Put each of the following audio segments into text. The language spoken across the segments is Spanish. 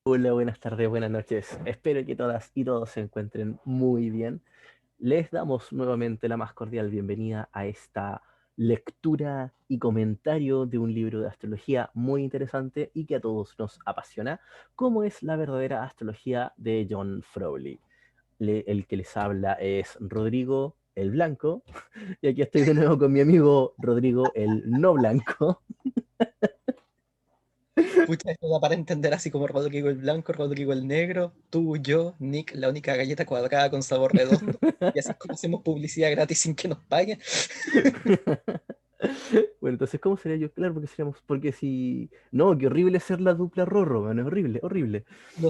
Hola, buenas tardes, buenas noches. Espero que todas y todos se encuentren muy bien. Les damos nuevamente la más cordial bienvenida a esta lectura y comentario de un libro de astrología muy interesante y que a todos nos apasiona, como es la verdadera astrología de John Frawley. El que les habla es Rodrigo el Blanco, y aquí estoy de nuevo con mi amigo Rodrigo el No Blanco. Pucha, esto da para entender así como Rodrigo el blanco, Rodrigo el negro, tú, yo, Nick, la única galleta cuadrada con sabor redondo. Y así es como hacemos publicidad gratis sin que nos paguen. Bueno, entonces, ¿cómo sería yo? Claro, porque seríamos, porque si... No, qué horrible ser la dupla Rorro, man, es horrible, horrible. No,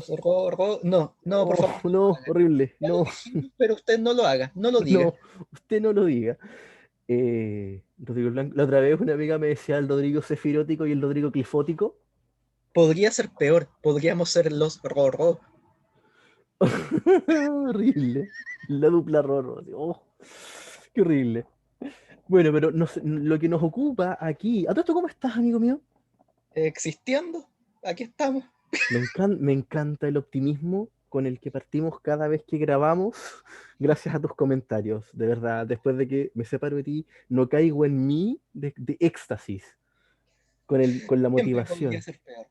no, por Oh, favor, no lo no, haga. horrible, Ya lo no, dijimos, pero usted no lo haga, no lo diga. no, usted no lo diga. Rodrigo Blanco, la otra vez una amiga me decía el Rodrigo Cefirótico y el Rodrigo Clifótico. Podría ser peor, podríamos ser los Rorro. Horrible, la dupla Rorro, así, oh, qué horrible. Bueno, pero lo que nos ocupa aquí... ¿A todo esto cómo estás, amigo mío? Existiendo, aquí estamos. Me encanta el optimismo con el que partimos cada vez que grabamos, gracias a tus comentarios. De verdad, después de que me separo de ti, no caigo en mí de éxtasis con la Siempre podría motivación. ser peor.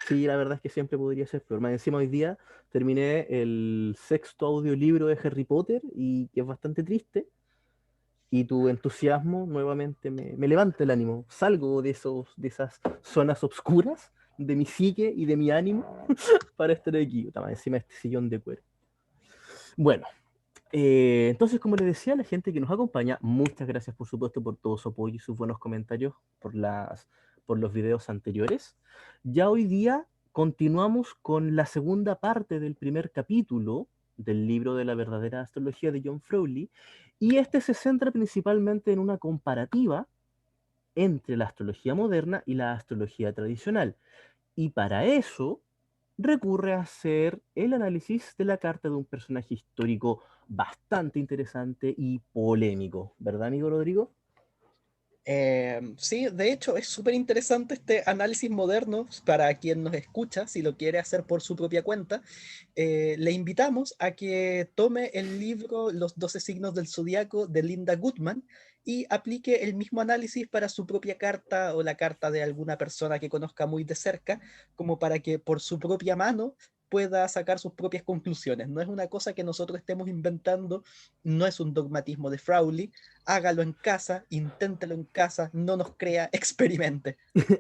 Sí, la verdad es que siempre podría ser peor. Más encima hoy día terminé el sexto audiolibro de Harry Potter y que es bastante triste. Y tu entusiasmo nuevamente me levanta el ánimo. Salgo de esas zonas oscuras de mi psique y de mi ánimo para estar aquí, estaba encima de este sillón de cuero. Bueno, entonces, como les decía, la gente que nos acompaña, muchas gracias por supuesto por todo su apoyo y sus buenos comentarios por los videos anteriores. Ya hoy día continuamos con la segunda parte del primer capítulo del libro de la verdadera astrología de John Frawley, y este se centra principalmente en una comparativa entre la astrología moderna y la astrología tradicional. Y para eso recurre a hacer el análisis de la carta de un personaje histórico bastante interesante y polémico, ¿verdad, amigo Rodrigo? Sí, de hecho es súper interesante este análisis moderno para quien nos escucha, si lo quiere hacer por su propia cuenta. Le invitamos a que tome el libro Los 12 signos del zodiaco de Linda Goodman y aplique el mismo análisis para su propia carta o la carta de alguna persona que conozca muy de cerca, como para que por su propia mano pueda sacar sus propias conclusiones. No es una cosa que nosotros estemos inventando, no es un dogmatismo de Frowley. Hágalo en casa, inténtelo en casa, no nos crea, experimente.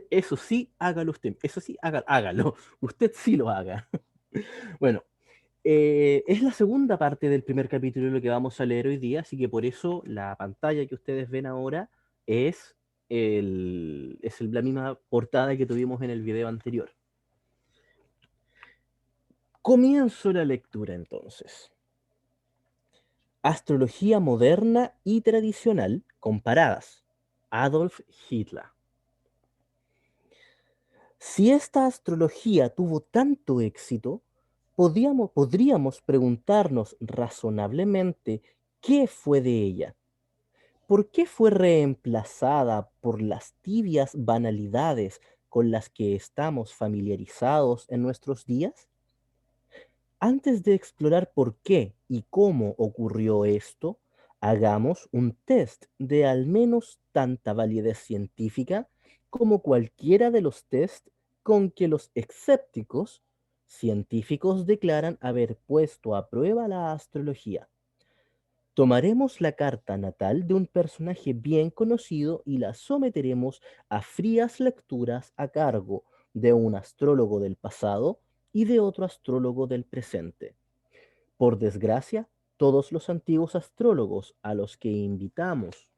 Eso sí, hágalo usted, eso sí, hágalo, usted sí lo haga. Bueno, es la segunda parte del primer capítulo de lo que vamos a leer hoy día, así que por eso la pantalla que ustedes ven ahora es, la misma portada que tuvimos en el video anterior. Comienzo la lectura entonces. Astrología moderna y tradicional comparadas. Adolf Hitler. Si esta astrología tuvo tanto éxito, podríamos preguntarnos razonablemente qué fue de ella. ¿Por qué fue reemplazada por las tibias banalidades con las que estamos familiarizados en nuestros días? Antes de explorar por qué y cómo ocurrió esto, hagamos un test de al menos tanta validez científica como cualquiera de los test con que los escépticos científicos declaran haber puesto a prueba la astrología. Tomaremos la carta natal de un personaje bien conocido y la someteremos a frías lecturas a cargo de un astrólogo del pasado y de otro astrólogo del presente. Por desgracia, todos los antiguos astrólogos a los que invitamos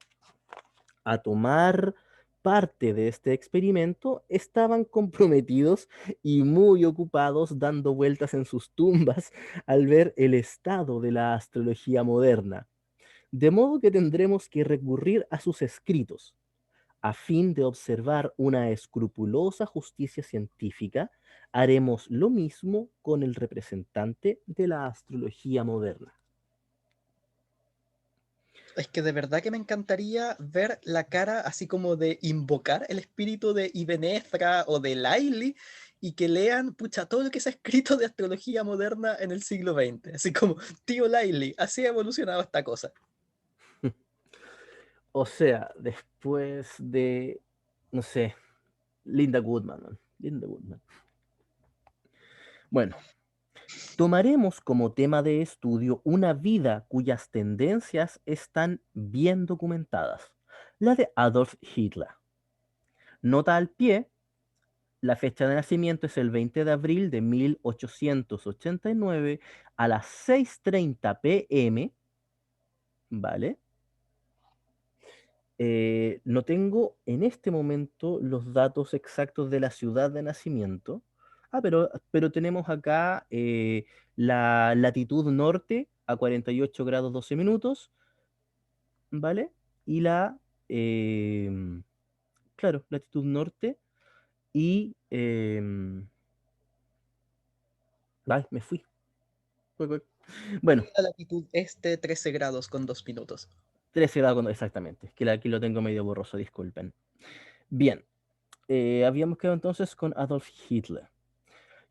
a tomar parte de este experimento estaban comprometidos y muy ocupados dando vueltas en sus tumbas al ver el estado de la astrología moderna. De modo que tendremos que recurrir a sus escritos a fin de observar una escrupulosa justicia científica. Haremos lo mismo con el representante de la astrología moderna. Es que de verdad que me encantaría ver la cara así como de invocar el espíritu de Ibenezra o de Laili y que lean, pucha, todo lo que se ha escrito de astrología moderna en el siglo XX. Así como, tío Laili, así ha evolucionado esta cosa. O sea, después de, no sé, Linda Goodman, man. Linda Goodman. Bueno, tomaremos como tema de estudio una vida cuyas tendencias están bien documentadas, la de Adolf Hitler. Nota al pie, la fecha de nacimiento es el 20 de abril de 1889 a las 6:30 p.m., ¿vale? No tengo en este momento los datos exactos de la ciudad de nacimiento. Pero tenemos acá la latitud norte a 48 grados 12 minutos, ¿vale? Y em, claro, latitud norte y... ay, me fui. Bueno, Y la latitud este, 13 grados con 2 minutos. 13 grados exactamente. Es que aquí lo tengo medio borroso, disculpen. Bien, habíamos quedado entonces con Adolf Hitler.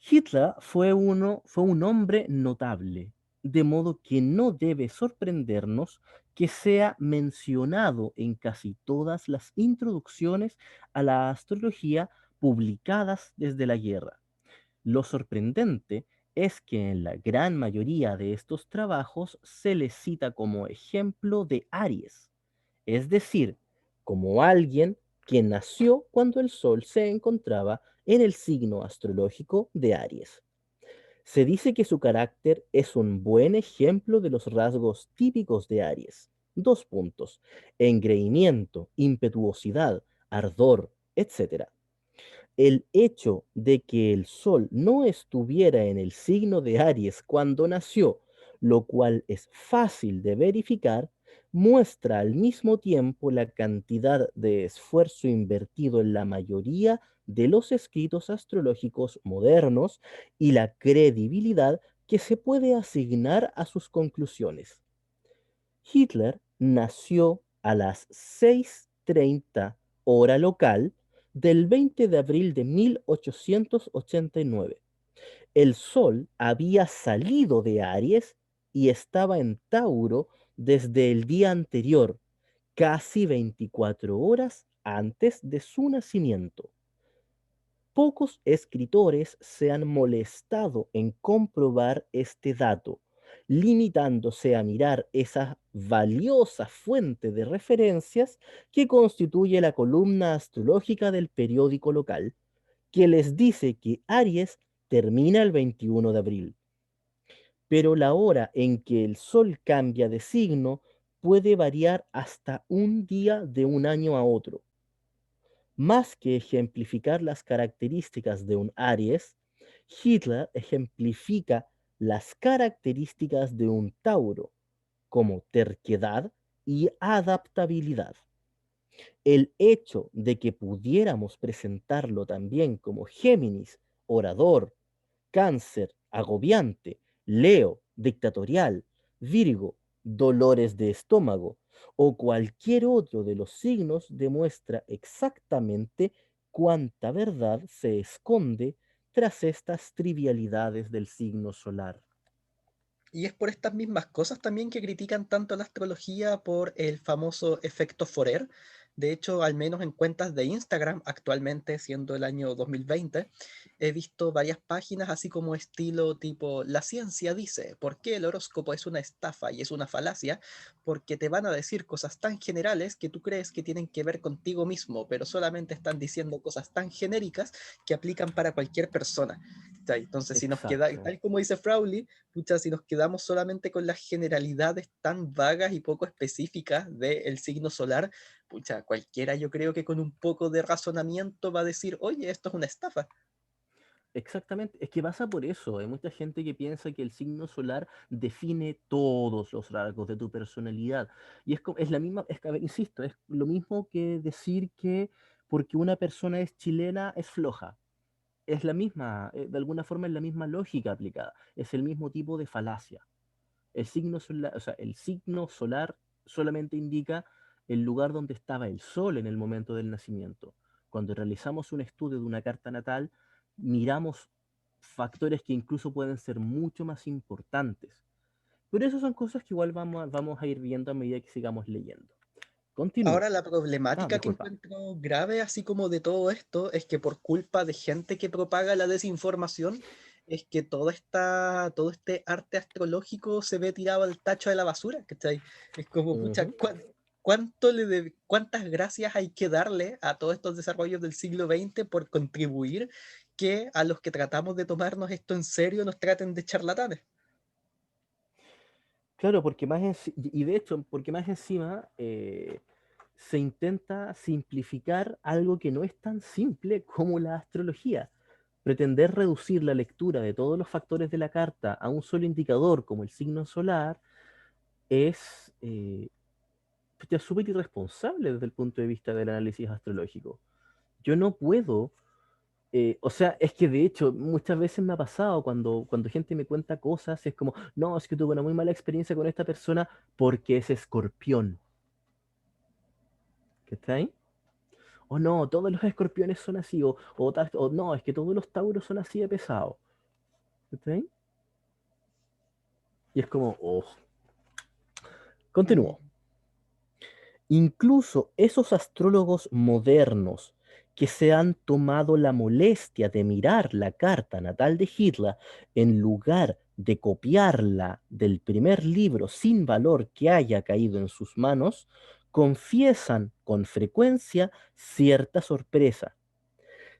Hitler fue un hombre notable, de modo que no debe sorprendernos que sea mencionado en casi todas las introducciones a la astrología publicadas desde la guerra. Lo sorprendente es que en la gran mayoría de estos trabajos se le cita como ejemplo de Aries, es decir, como alguien que nació cuando el Sol se encontraba en el signo astrológico de Aries. Se dice que su carácter es un buen ejemplo de los rasgos típicos de Aries. Dos puntos: engreimiento, impetuosidad, ardor, etc. El hecho de que el Sol no estuviera en el signo de Aries cuando nació, lo cual es fácil de verificar, muestra al mismo tiempo la cantidad de esfuerzo invertido en la mayoría de los escritos astrológicos modernos y la credibilidad que se puede asignar a sus conclusiones. Hitler nació a las 6:30 hora local del 20 de abril de 1889. El Sol había salido de Aries y estaba en Tauro desde el día anterior, casi 24 horas antes de su nacimiento. Pocos escritores se han molestado en comprobar este dato, limitándose a mirar esa valiosa fuente de referencias que constituye la columna astrológica del periódico local, que les dice que Aries termina el 21 de abril. Pero la hora en que el Sol cambia de signo puede variar hasta un día de un año a otro. Más que ejemplificar las características de un Aries, Hitler ejemplifica las características de un Tauro, como terquedad y adaptabilidad. El hecho de que pudiéramos presentarlo también como Géminis, orador, Cáncer, agobiante; Leo, dictatorial; Virgo, dolores de estómago, o cualquier otro de los signos demuestra exactamente cuánta verdad se esconde tras estas trivialidades del signo solar. Y es por estas mismas cosas también que critican tanto la astrología por el famoso efecto Forer. De hecho, al menos en cuentas de Instagram, actualmente siendo el año 2020, he visto varias páginas así como estilo tipo, la ciencia dice, ¿por qué el horóscopo es una estafa y es una falacia? Porque te van a decir cosas tan generales que tú crees que tienen que ver contigo mismo, pero solamente están diciendo cosas tan genéricas que aplican para cualquier persona. Entonces, si nos queda, Exacto. tal como dice Frowley, pucha, si nos quedamos solamente con las generalidades tan vagas y poco específicas del signo solar, pucha, cualquiera yo creo que con un poco de razonamiento va a decir, oye, esto es una estafa. Exactamente, es que pasa por eso. Hay mucha gente que piensa que el signo solar define todos los rasgos de tu personalidad. Y es la misma, a ver, insisto, es lo mismo que decir que porque una persona es chilena es floja. Es la misma, de alguna forma es la misma lógica aplicada. Es el mismo tipo de falacia. El signo solar solamente indica el lugar donde estaba el sol en el momento del nacimiento. Cuando realizamos un estudio de una carta natal, miramos factores que incluso pueden ser mucho más importantes. Pero esas son cosas que igual vamos a ir viendo a medida que sigamos leyendo. Continúo. Ahora la problemática que Disculpa. encuentro grave, así como de todo esto, es que por culpa de gente que propaga la desinformación, es que todo este arte astrológico se ve tirado al tacho de la basura, ¿cachai? Es como, pucha, Ujú. ¿cuántas gracias hay que darle a todos estos desarrollos del siglo XX por contribuir que a los que tratamos de tomarnos esto en serio nos traten de charlatanes? Claro, porque y de hecho, porque más encima se intenta simplificar algo que no es tan simple como la astrología. Pretender reducir la lectura de todos los factores de la carta a un solo indicador como el signo solar es ya súper irresponsable desde el punto de vista del análisis astrológico. Yo no puedo, o sea, es que de hecho muchas veces me ha pasado cuando gente me cuenta cosas, es como, no, es que tuve una muy mala experiencia con esta persona porque es escorpión. ¿Está ahí? O no, todos los escorpiones son así, o no, es que todos los tauros son así de pesados. ¿Está ahí? Y es como, oh, Mm. continúo. Incluso esos astrólogos modernos que se han tomado la molestia de mirar la carta natal de Hitler en lugar de copiarla del primer libro sin valor que haya caído en sus manos, confiesan con frecuencia cierta sorpresa.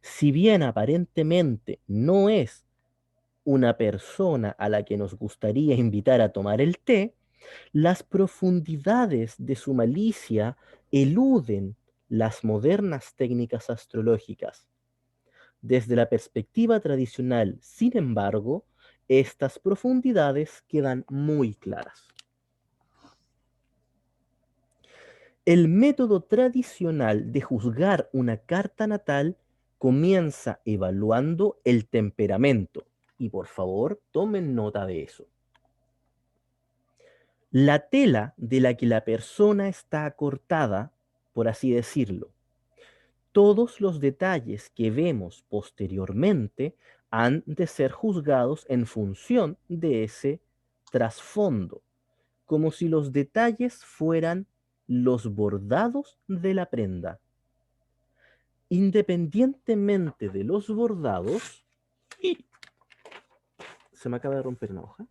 Si bien aparentemente no es una persona a la que nos gustaría invitar a tomar el té, las profundidades de su malicia eluden las modernas técnicas astrológicas. Desde la perspectiva tradicional, sin embargo, estas profundidades quedan muy claras. El método tradicional de juzgar una carta natal comienza evaluando el temperamento. Y por favor, tomen nota de eso. La tela de la que la persona está cortada, por así decirlo. Todos los detalles que vemos posteriormente han de ser juzgados en función de ese trasfondo, como si los detalles fueran los bordados de la prenda. Independientemente de los bordados, y se me acaba de romper una hoja.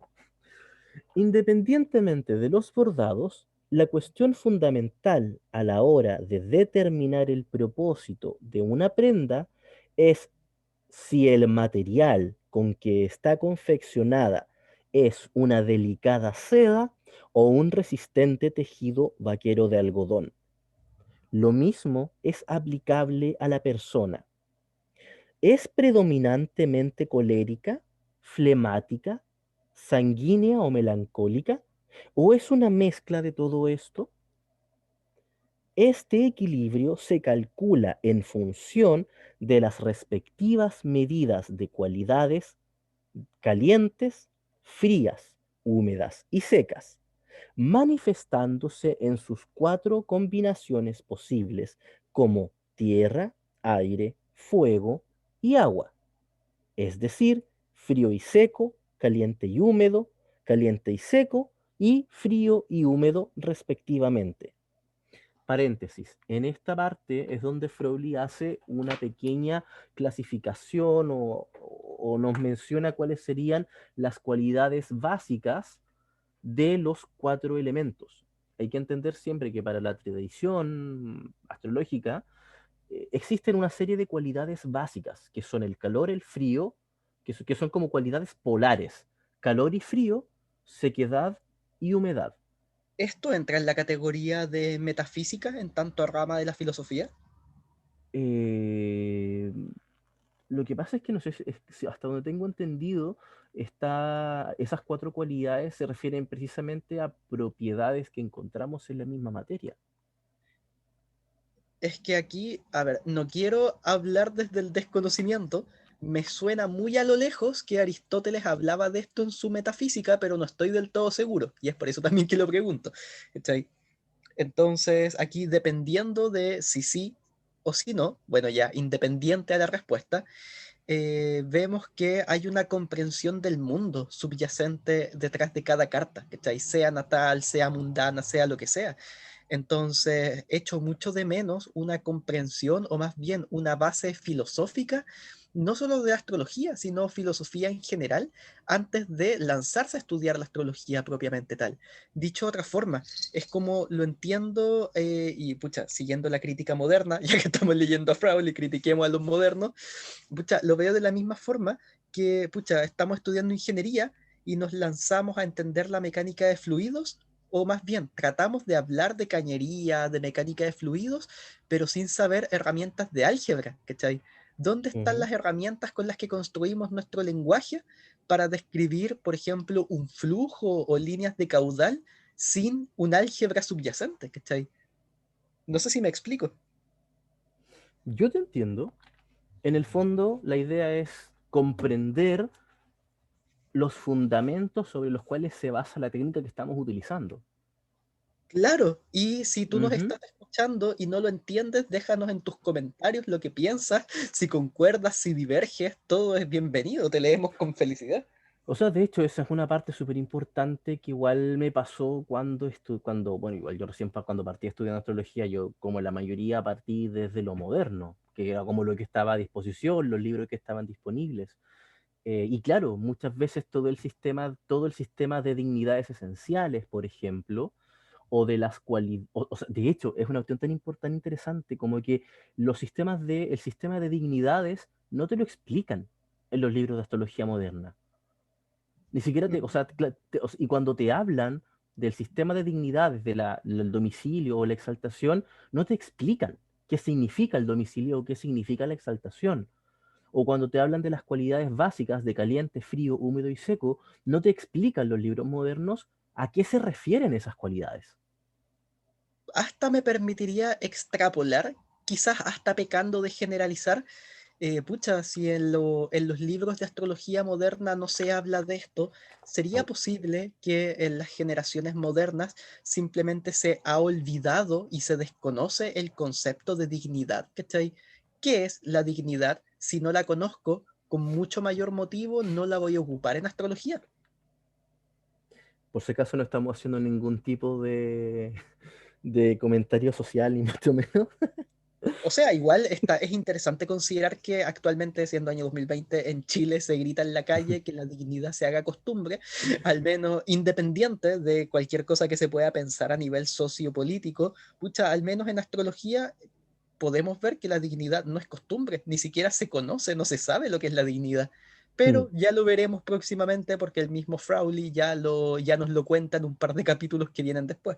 Independientemente de los bordados, la cuestión fundamental a la hora de determinar el propósito de una prenda es si el material con que está confeccionada es una delicada seda o un resistente tejido vaquero de algodón. Lo mismo es aplicable a la persona. ¿Es predominantemente colérica, flemática, sanguínea o melancólica? ¿O es una mezcla de todo esto? Este equilibrio se calcula en función de las respectivas medidas de cualidades calientes, frías, húmedas y secas, manifestándose en sus cuatro combinaciones posibles como tierra, aire, fuego y agua, es decir, frío y seco, caliente y seco y frío y húmedo respectivamente. Paréntesis, en esta parte es donde Frowley hace una pequeña clasificación o nos menciona cuáles serían las cualidades básicas de los cuatro elementos. Hay que entender siempre que para la tradición astrológica existen una serie de cualidades básicas, que son el calor, el frío, que son como cualidades polares, calor y frío, sequedad y humedad. ¿Esto entra en la categoría de metafísica en tanto rama de la filosofía? Eh, lo que pasa es que no sé si hasta donde tengo entendido, esas cuatro cualidades se refieren precisamente a propiedades que encontramos en la misma materia. Es que aquí, a ver, no quiero hablar desde el desconocimiento, me suena muy a lo lejos que Aristóteles hablaba de esto en su metafísica, pero no estoy del todo seguro, y es por eso también que lo pregunto. ¿Cachai? Entonces, aquí dependiendo de si sí o si no, bueno, ya independiente a la respuesta, vemos que hay una comprensión del mundo subyacente detrás de cada carta, ¿cachai? Sea natal, sea mundana, sea lo que sea. Entonces, echo mucho de menos una comprensión o más bien una base filosófica, no solo de astrología, sino filosofía en general, antes de lanzarse a estudiar la astrología propiamente tal. Dicho de otra forma, es como lo entiendo, y pucha, siguiendo la crítica moderna, ya que estamos leyendo a Fraule y critiquemos a los modernos, pucha, lo veo de la misma forma que, pucha, estamos estudiando ingeniería y nos lanzamos a entender la mecánica de fluidos, o más bien tratamos de hablar de cañería, de mecánica de fluidos, pero sin saber herramientas de álgebra, ¿cachai? ¿Dónde están Ujú. las herramientas con las que construimos nuestro lenguaje para describir, por ejemplo, un flujo o líneas de caudal sin un álgebra subyacente, ¿cachai? No sé si me explico. Yo te entiendo. En el fondo, la idea es comprender los fundamentos sobre los cuales se basa la técnica que estamos utilizando. Claro, y si tú nos Ujú. estás escuchando y no lo entiendes, déjanos en tus comentarios lo que piensas, si concuerdas, si diverges, todo es bienvenido, te leemos con felicidad. O sea, de hecho, esa es una parte súper importante que igual me pasó cuando, bueno, igual yo recién cuando partí estudiando astrología, yo como la mayoría partí desde lo moderno, que era como lo que estaba a disposición, los libros que estaban disponibles. Y claro, muchas veces todo el sistema de dignidades esenciales, por ejemplo, o de las cualidades, o sea, de hecho, es una cuestión tan interesante como que el sistema de dignidades no te lo explican en los libros de astrología moderna. Ni siquiera te, o sea, y cuando te hablan del sistema de dignidades, del domicilio o la exaltación, no te explican qué significa el domicilio o qué significa la exaltación. O cuando te hablan de las cualidades básicas de caliente, frío, húmedo y seco, no te explican los libros modernos a qué se refieren esas cualidades. Hasta me permitiría extrapolar, quizás hasta pecando de generalizar, pucha, si en los libros de astrología moderna no se habla de esto, ¿sería Au. posible que en las generaciones modernas simplemente se ha olvidado y se desconoce el concepto de dignidad? ¿Cachai? ¿Qué es la dignidad? Si no la conozco, con mucho mayor motivo no la voy a ocupar en astrología. Por si acaso no estamos haciendo ningún tipo de comentario social, ni mucho menos. O sea, igual es interesante considerar que actualmente, siendo año 2020, en Chile se grita en la calle que la dignidad se haga costumbre, al menos independiente de cualquier cosa que se pueda pensar a nivel sociopolítico. Pucha, al menos en astrología podemos ver que la dignidad no es costumbre, ni siquiera se conoce, no se sabe lo que es la dignidad. Hmm. Pero ya lo veremos próximamente porque el mismo Frowley ya nos lo cuenta en un par de capítulos que vienen después.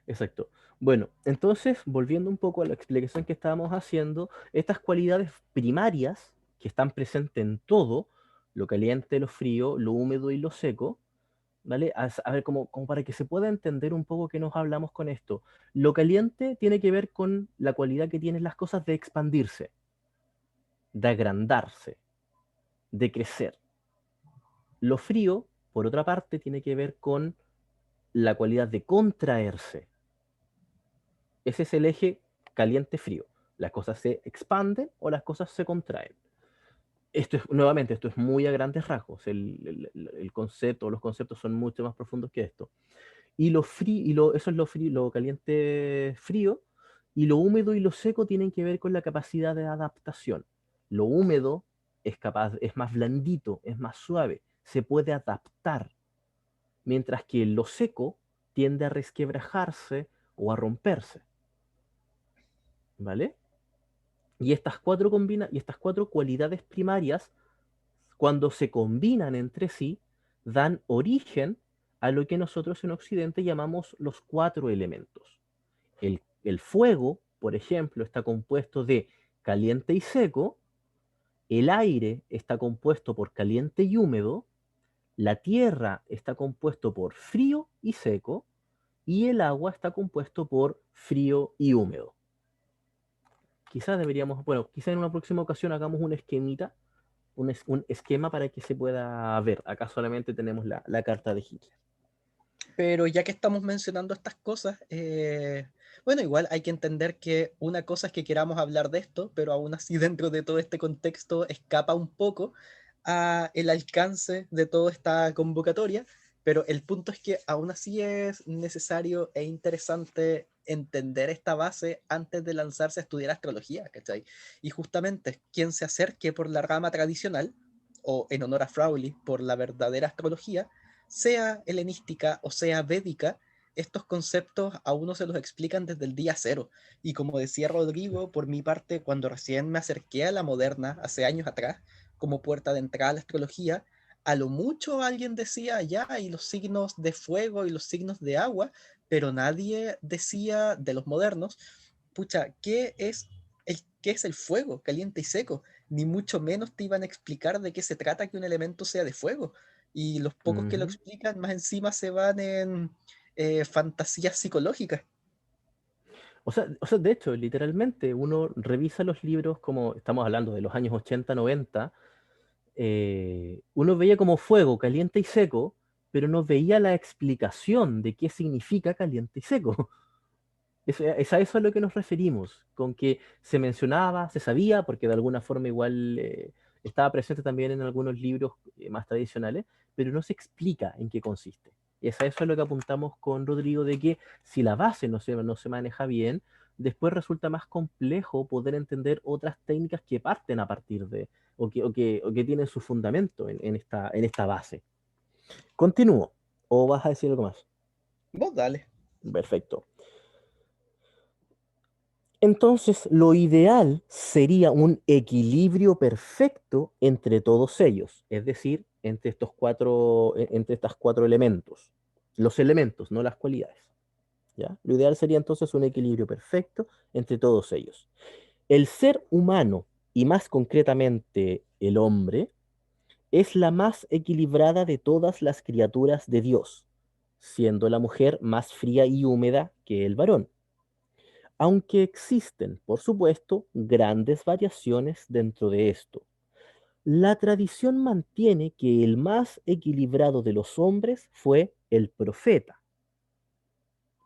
Exacto. Bueno, entonces, volviendo un poco a la explicación que estábamos haciendo, estas cualidades primarias que están presentes en todo, lo caliente, lo frío, lo húmedo y lo seco, ¿vale? A ver, como para que se pueda entender un poco qué nos hablamos con esto. Lo caliente tiene que ver con la cualidad que tienen las cosas de expandirse, de agrandarse, de crecer. Lo frío, por otra parte, tiene que ver con la cualidad de contraerse. Ese es el eje caliente-frío. Las cosas se expanden o las cosas se contraen. Nuevamente, esto es muy a grandes rasgos. El concepto, los conceptos son mucho más profundos que esto. Y eso es lo frío, lo caliente frío, y lo húmedo y lo seco tienen que ver con la capacidad de adaptación. Lo húmedo es más blandito, es más suave, se puede adaptar, mientras que lo seco tiende a resquebrajarse o a romperse, ¿vale? Y estas cuatro cualidades primarias, cuando se combinan entre sí, dan origen a lo que nosotros en Occidente llamamos los cuatro elementos. El fuego, por ejemplo, está compuesto de caliente y seco, el aire está compuesto por caliente y húmedo, la tierra está compuesto por frío y seco, y el agua está compuesto por frío y húmedo. Quizás deberíamos, bueno, quizás en una próxima ocasión hagamos un esquemita, un esquema para que se pueda ver. Acá solamente tenemos la carta de Hitler. Pero ya que estamos mencionando estas cosas, Bueno, igual hay que entender que una cosa es que queramos hablar de esto, pero aún así dentro de todo este contexto escapa un poco a el alcance de toda esta convocatoria, pero el punto es que aún así es necesario e interesante entender esta base antes de lanzarse a estudiar astrología, ¿cachai? Y justamente quien se acerque por la rama tradicional, o en honor a Crowley, por la verdadera astrología, sea helenística o sea védica, estos conceptos a uno se los explican desde el día cero. Y como decía Rodrigo, por mi parte, cuando recién me acerqué a la moderna, hace años atrás, como puerta de entrada a la astrología, a lo mucho alguien decía ya, y los signos de fuego y los signos de agua, pero nadie decía de los modernos, pucha, qué es el fuego, caliente y seco? Ni mucho menos te iban a explicar de qué se trata que un elemento sea de fuego. Y los pocos que lo Ujú. explican, más encima se van en fantasías psicológicas. De hecho, literalmente, uno revisa los libros como estamos hablando de los años 80, 90, uno veía como fuego, caliente y seco, pero no veía la explicación de qué significa caliente y seco. Es a eso a lo que nos referimos, con que se mencionaba, se sabía, porque de alguna forma igual estaba presente también en algunos libros más tradicionales, pero no se explica en qué consiste. Y es a eso a lo que apuntamos con Rodrigo, de que si la base no se maneja bien, después resulta más complejo poder entender otras técnicas que parten a partir de, o que tienen su fundamento en esta base. Continúo. ¿O vas a decir algo más? Vos dale. Perfecto. Entonces, lo ideal sería un equilibrio perfecto entre todos ellos, es decir, entre entre estas cuatro elementos. Los elementos, no las cualidades. ¿Ya? Lo ideal sería entonces un equilibrio perfecto entre todos ellos. El ser humano, y más concretamente el hombre, es la más equilibrada de todas las criaturas de Dios, siendo la mujer más fría y húmeda que el varón, aunque existen, por supuesto, grandes variaciones dentro de esto. La tradición mantiene que el más equilibrado de los hombres fue el profeta,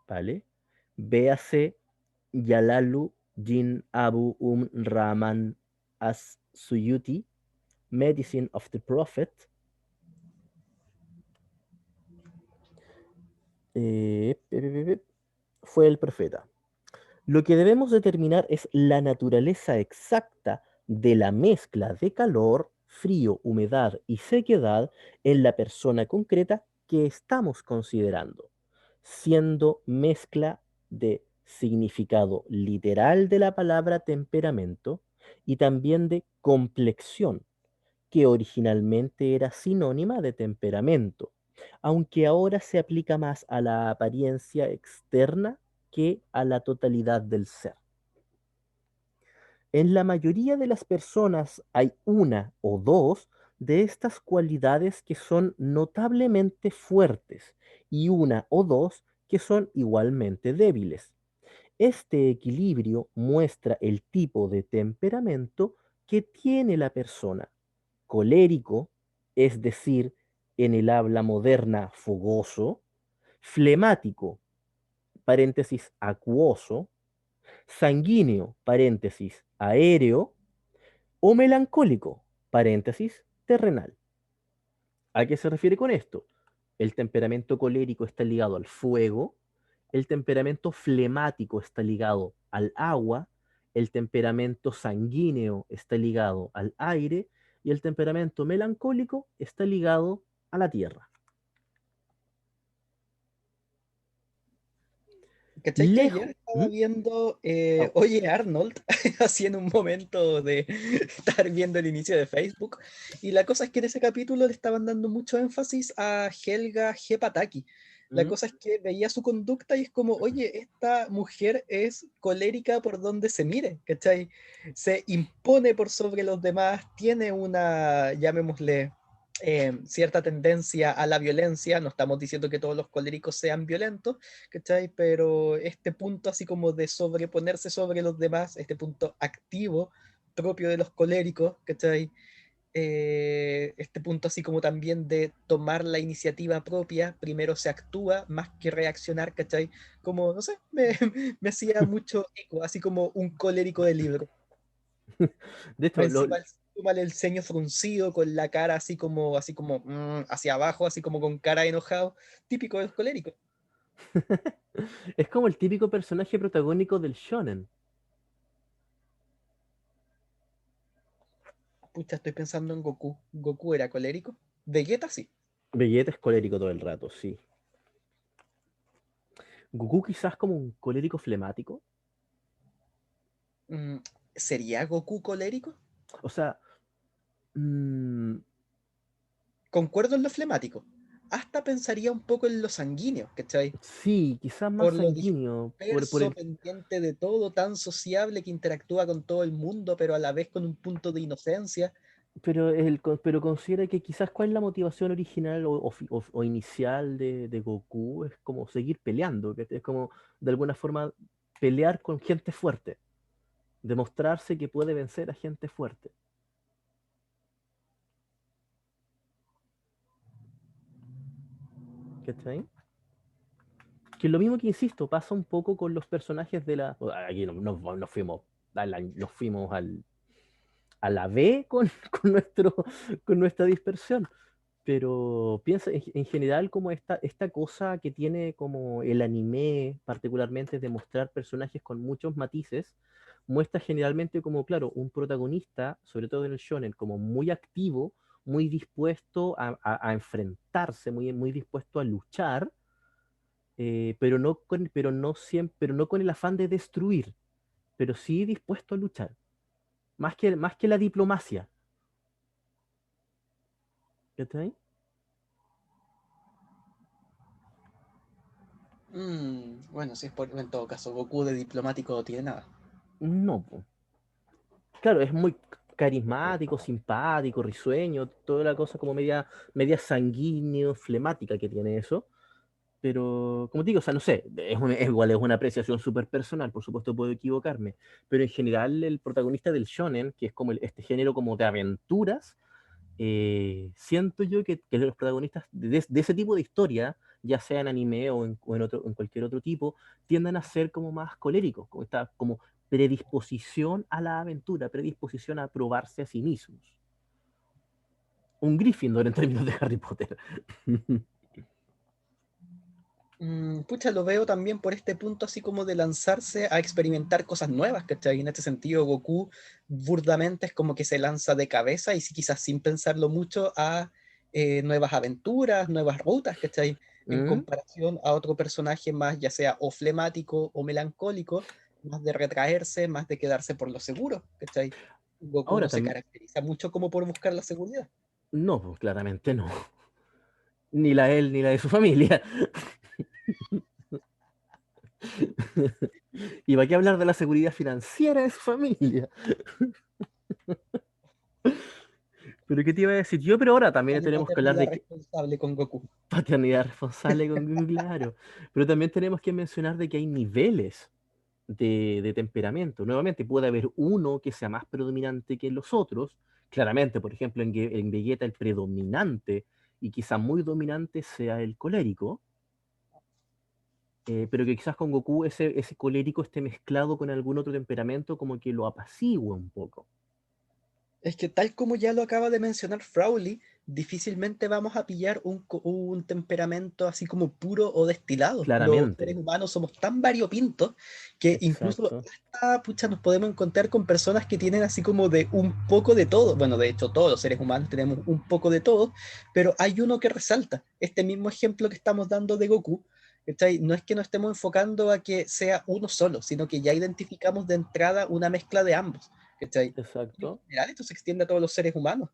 ¿vale? Véase Yalalu Jin Abu Rahman As-Suyuti, Medicine of the Prophet, fue el profeta. Lo que debemos determinar es la naturaleza exacta de la mezcla de calor, frío, humedad y sequedad en la persona concreta que estamos considerando, siendo mezcla de significado literal de la palabra temperamento y también de complexión, que originalmente era sinónima de temperamento, aunque ahora se aplica más a la apariencia externa que a la totalidad del ser. En la mayoría de las personas hay una o dos de estas cualidades que son notablemente fuertes y una o dos que son igualmente débiles. Este equilibrio muestra el tipo de temperamento que tiene la persona: colérico, es decir, en el habla moderna fogoso; flemático, paréntesis acuoso; sanguíneo, paréntesis aéreo; o melancólico, paréntesis terrenal. ¿A qué se refiere con esto? El temperamento colérico está ligado al fuego, el temperamento flemático está ligado al agua, el temperamento sanguíneo está ligado al aire y el temperamento melancólico está ligado a la tierra. ¿Cachai que ayer Lejos. estaba ¿Mm? viendo, Oh, Oye Arnold, así en un momento de estar viendo el inicio de Facebook? Y la cosa es que en ese capítulo le estaban dando mucho énfasis a Helga G. Pataki. La mm, cosa es que veía su conducta y es como, oye, esta mujer es colérica por donde se mire, ¿cachai? Se impone por sobre los demás, tiene una, llamémosle, cierta tendencia a la violencia. No estamos diciendo que todos los coléricos sean violentos, ¿cachai? Pero este punto así como de sobreponerse sobre los demás, este punto activo propio de los coléricos, ¿cachai? este punto así como también de tomar la iniciativa propia, primero se actúa más que reaccionar, ¿cachai? Como, no sé, me hacía mucho eco, así como un colérico de libro. De Más hecho, encima el ceño fruncido, con la cara así como hacia abajo, así como con cara de enojado, típico de los coléricos. es como el típico personaje protagónico del shonen. Pucha, estoy pensando en Goku. ¿Goku era colérico? Vegeta sí. Vegeta es colérico todo el rato, sí. Goku quizás como un colérico flemático. Mm, ¿Sería Goku colérico? O sea, mm, Concuerdo en lo flemático. Hasta pensaría un poco en lo sanguíneo, ¿cachai? sí, quizás más Por lo sanguíneo, por disperso, pendiente de todo, tan sociable que interactúa con todo el mundo, pero a la vez con un punto de inocencia. pero considera que quizás cuál es la motivación original o inicial de Goku es como seguir peleando, que es como de alguna forma pelear con gente fuerte, demostrarse que puede vencer a gente fuerte. ¿Cachai? Que es lo mismo que insisto, pasa un poco con los personajes de la. Aquí nos fuimos, nos fuimos a la B con, nuestro, con nuestra dispersión. Pero piensa en general como esta cosa que tiene como el anime, particularmente de mostrar personajes con muchos matices, muestra generalmente como, claro, un protagonista, sobre todo en el shonen, como muy activo, muy dispuesto a enfrentarse, muy dispuesto a luchar, pero no con el afán de destruir, pero sí dispuesto a luchar, más que la diplomacia. ¿Cachai? Bueno, si es en todo caso, Goku de diplomático no tiene nada. No, po. Claro, es muy carismático, simpático, risueño, toda la cosa como media sanguíneo, flemática que tiene eso. Pero, como te digo, o sea, no sé, igual es una apreciación súper personal, por supuesto puedo equivocarme, pero en general el protagonista del shonen, que es como este género como de aventuras, siento yo que los protagonistas de ese tipo de historia, ya sea en anime o en cualquier otro tipo, tienden a ser como más coléricos, como esta como predisposición a la aventura, predisposición a probarse a sí mismos. Un Gryffindor en términos de Harry Potter. Pucha, lo veo también por este punto así como de lanzarse a experimentar cosas nuevas, ¿cachai? En este sentido, Goku burdamente es como que se lanza de cabeza y sí, quizás sin pensarlo mucho a nuevas aventuras, nuevas rutas, ¿cachai? En ¿Mm? comparación a otro personaje más, ya sea o flemático o melancólico, más de retraerse, más de quedarse por lo seguro, ¿cachai? Goku Ahora no se también, caracteriza mucho como por buscar la seguridad. no, pues claramente no. Ni la él ni la de su familia. ¿Y para qué hablar de la seguridad financiera de su familia? Pero ¿qué te iba a decir yo? Pero ahora también Hay tenemos que hablar paternidad de que responsable con Goku. paternidad responsable con Google, claro. Pero también tenemos que mencionar de que hay niveles de temperamento. Nuevamente, puede haber uno que sea más predominante que los otros. Claramente, por ejemplo, en Vegeta el predominante y quizá muy dominante sea el colérico, pero que quizás con Goku ese colérico esté mezclado con algún otro temperamento como que lo apacigua un poco. Es que tal como ya lo acaba de mencionar Frowley, difícilmente vamos a pillar un temperamento así como puro o destilado. Los seres Claramente. humanos somos tan variopintos que incluso Exacto. hasta, pucha, nos podemos encontrar con personas que tienen así como de un poco de todo. Bueno, de hecho todos los seres humanos tenemos un poco de todo, pero hay uno que resalta. Este mismo ejemplo que estamos dando de Goku, ¿cachai? No es que nos estemos enfocando a que sea uno solo, sino que ya identificamos de entrada una mezcla de ambos. ¿Cachai? En Exacto. general, esto se extiende a todos los seres humanos.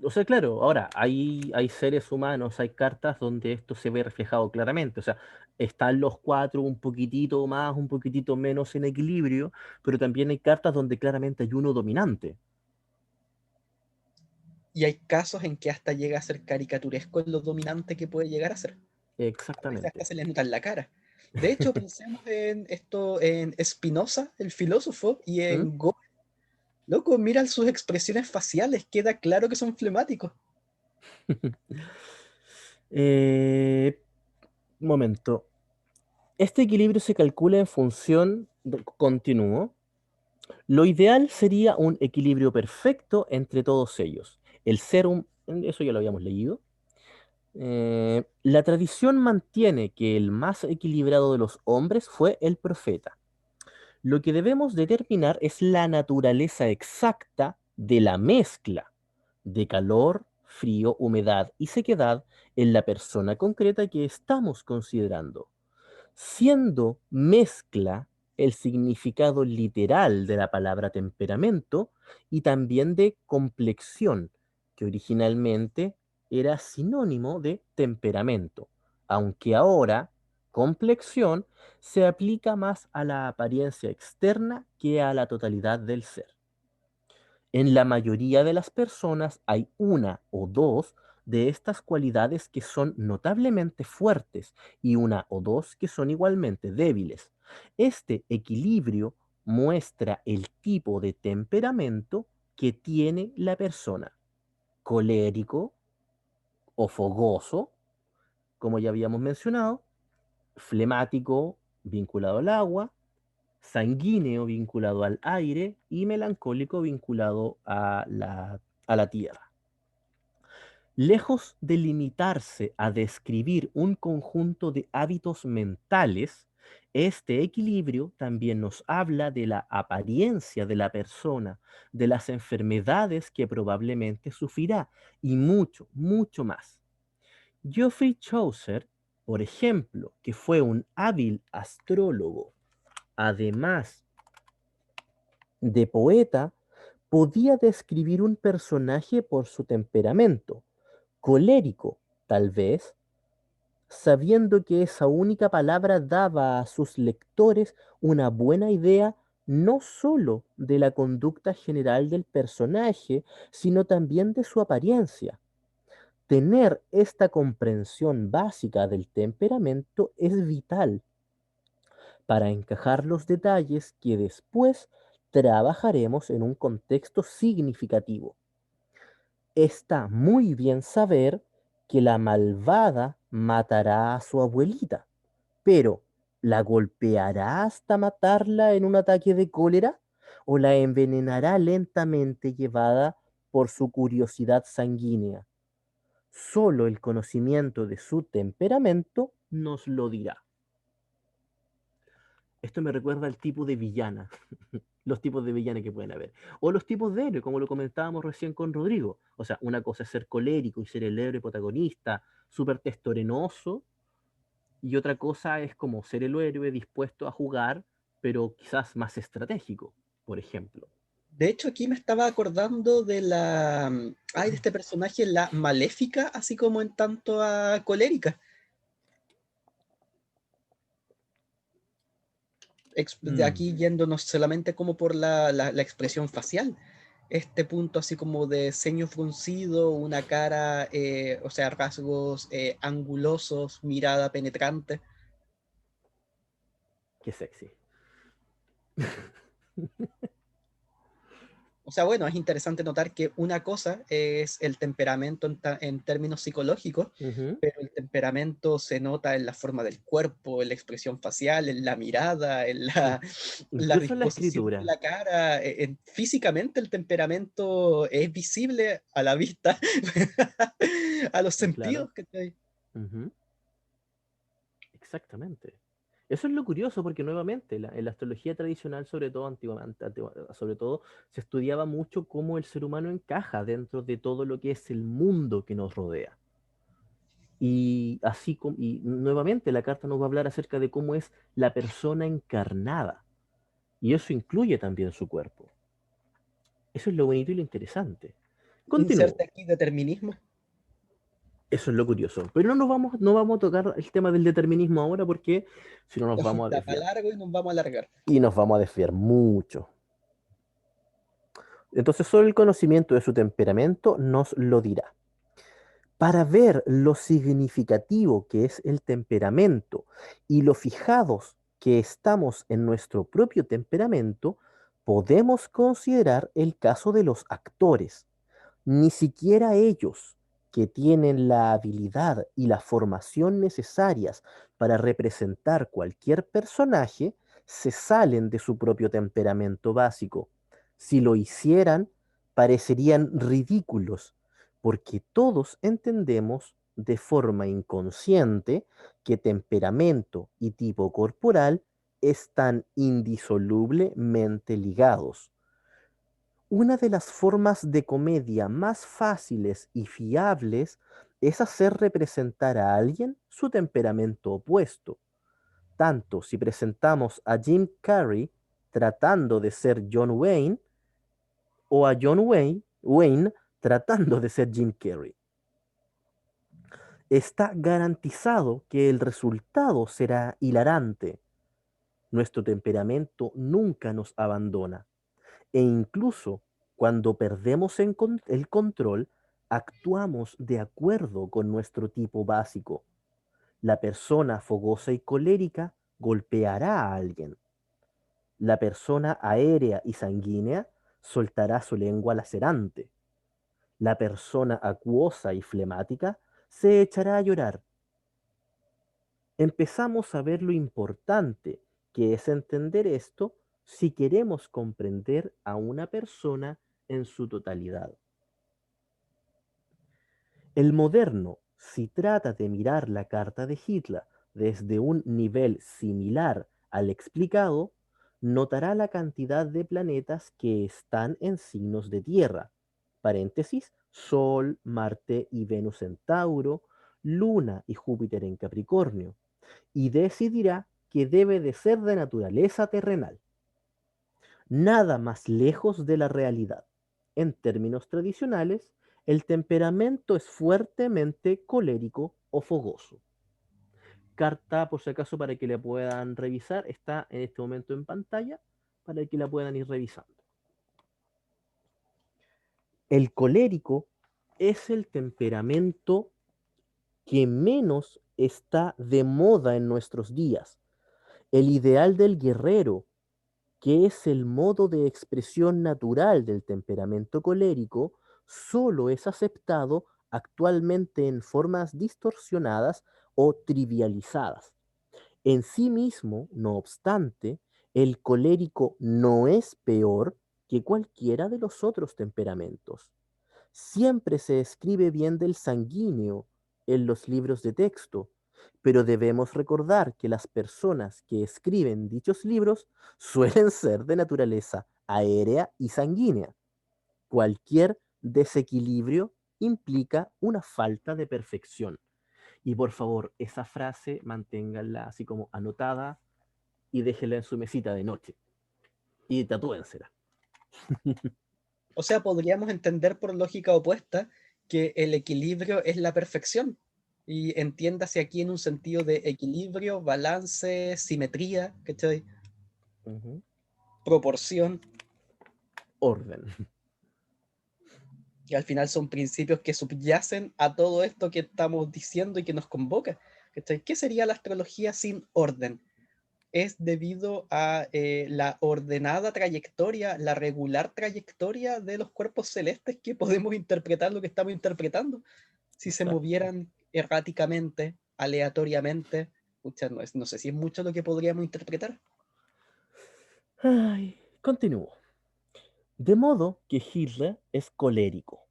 O sea, claro, ahora hay seres humanos, hay cartas donde esto se ve reflejado claramente. O sea, están los cuatro un poquitito más, un poquitito menos en equilibrio, pero también hay cartas donde claramente hay uno dominante. Y hay casos en que hasta llega a ser caricaturesco en lo dominante que puede llegar a ser. A veces hasta Exactamente. se le nota en la cara. De hecho, pensemos en esto, en Spinoza, el filósofo, y ¿Mm? en Goethe. Loco, mira sus expresiones faciales, queda claro que son flemáticos. Eh, momento. Este equilibrio se calcula en función continuo. Lo ideal sería un equilibrio perfecto entre todos ellos. El ser eso ya lo habíamos leído. La tradición mantiene que el más equilibrado de los hombres fue el profeta. Lo que debemos determinar es la naturaleza exacta de la mezcla de calor, frío, humedad y sequedad en la persona concreta que estamos considerando, siendo mezcla el significado literal de la palabra temperamento y también de complexión, que originalmente era sinónimo de temperamento, aunque ahora complexión se aplica más a la apariencia externa que a la totalidad del ser. En la mayoría de las personas hay una o dos de estas cualidades que son notablemente fuertes y una o dos que son igualmente débiles. Este equilibrio muestra el tipo de temperamento que tiene la persona, colérico o fogoso, como ya habíamos mencionado, flemático vinculado al agua, sanguíneo vinculado al aire y melancólico vinculado a la tierra. Lejos de limitarse a describir un conjunto de hábitos mentales, este equilibrio también nos habla de la apariencia de la persona, de las enfermedades que probablemente sufrirá y mucho, mucho más. Geoffrey Chaucer, por ejemplo, que fue un hábil astrólogo, además de poeta, podía describir un personaje por su temperamento, colérico, tal vez, sabiendo que esa única palabra daba a sus lectores una buena idea no sólo de la conducta general del personaje, sino también de su apariencia. Tener esta comprensión básica del temperamento es vital para encajar los detalles que después trabajaremos en un contexto significativo. Está muy bien saber que la malvada matará a su abuelita, pero ¿la golpeará hasta matarla en un ataque de cólera? ¿O la envenenará lentamente llevada por su curiosidad sanguínea? Solo el conocimiento de su temperamento nos lo dirá. Esto me recuerda al tipo de villana, los tipos de villana que pueden haber. O los tipos de héroe, como lo comentábamos recién con Rodrigo. O sea, una cosa es ser colérico y ser el héroe protagonista, súper testorenoso, y otra cosa es como ser el héroe dispuesto a jugar, pero quizás más estratégico, por ejemplo. De hecho, aquí me estaba acordando de ay, de este personaje, la maléfica, así como en tanto a colérica. De Mm, aquí yéndonos solamente como por la expresión facial. Este punto así como de ceño fruncido, una cara, o sea, rasgos angulosos, mirada penetrante. qué sexy. O sea, bueno, es interesante notar que una cosa es el temperamento en términos psicológicos, Ujú. pero el temperamento se nota en la forma del cuerpo, en la expresión facial, en la mirada, en In- la Incluso en la disposición de escritura, la cara. Físicamente el temperamento es visible a la vista, a los claro. sentidos. ¿Cachai? Ujú. Exactamente. Eso es lo curioso porque nuevamente en la astrología tradicional, sobre todo antiguamente, sobre todo, se estudiaba mucho cómo el ser humano encaja dentro de todo lo que es el mundo que nos rodea. Y así como, y nuevamente la carta nos va a hablar acerca de cómo es la persona encarnada. Y eso incluye también su cuerpo. Eso es lo bonito y lo interesante. Inserte Continúo. aquí determinismo. Eso es lo curioso. Pero no vamos a tocar el tema del determinismo ahora porque si no nos vamos a Da para desviar. largo y nos vamos a alargar. Y nos vamos a desviar mucho. Entonces solo el conocimiento de su temperamento nos lo dirá. Para ver lo significativo que es el temperamento y lo fijados que estamos en nuestro propio temperamento, Podemos considerar el caso de los actores. Ni siquiera ellos, que tienen la habilidad y la formación necesarias para representar cualquier personaje, se salen de su propio temperamento básico. Si lo hicieran, parecerían ridículos, porque todos entendemos de forma inconsciente que temperamento y tipo corporal están indisolublemente ligados. Una de las formas de comedia más fáciles y fiables es hacer representar a alguien su temperamento opuesto, tanto si presentamos a Jim Carrey tratando de ser John Wayne o a Wayne tratando de ser Jim Carrey. Está garantizado que el resultado será hilarante. Nuestro temperamento nunca nos abandona. E incluso cuando perdemos el control, actuamos de acuerdo con nuestro tipo básico. La persona fogosa y colérica golpeará a alguien. La persona aérea y sanguínea soltará su lengua lacerante. La persona acuosa y flemática se echará a llorar. Empezamos a ver lo importante que es entender esto si queremos comprender a una persona en su totalidad. El moderno, si trata de mirar la carta de Hitler desde un nivel similar al explicado, notará la cantidad de planetas que están en signos de Tierra, paréntesis, Sol, Marte y Venus en Tauro, Luna y Júpiter en Capricornio, y decidirá que debe de ser de naturaleza terrenal. Nada más lejos de la realidad. En términos tradicionales, el temperamento es fuertemente colérico o fogoso. Carta, por si acaso, para que la puedan revisar, está en este momento en pantalla para que la puedan ir revisando. El colérico es el temperamento que menos está de moda en nuestros días. El ideal del guerrero, que es el modo de expresión natural del temperamento colérico, solo es aceptado actualmente en formas distorsionadas o trivializadas. En sí mismo, no obstante, el colérico no es peor que cualquiera de los otros temperamentos. Siempre se escribe bien del sanguíneo en los libros de texto, pero debemos recordar que las personas que escriben dichos libros suelen ser de naturaleza aérea y sanguínea. Cualquier desequilibrio implica una falta de perfección. Y por favor, esa frase manténganla así como anotada y déjenla en su mesita de noche. Y tatúensela. O sea, podríamos entender por lógica opuesta que el equilibrio es la perfección. Y entiéndase aquí en un sentido de equilibrio, balance, simetría, ¿cachai? Ujú. Proporción, Orden. y al final son principios que subyacen a todo esto que estamos diciendo y que nos convoca. ¿Cachai? ¿Qué sería la astrología sin orden? Es debido a la ordenada trayectoria, la regular trayectoria de los cuerpos celestes que podemos interpretar lo que estamos interpretando. Si se Exacto. movieran erráticamente, aleatoriamente, pucha, no sé si es mucho lo que podríamos interpretar. Ay, continúo. De modo que Hitler es colérico.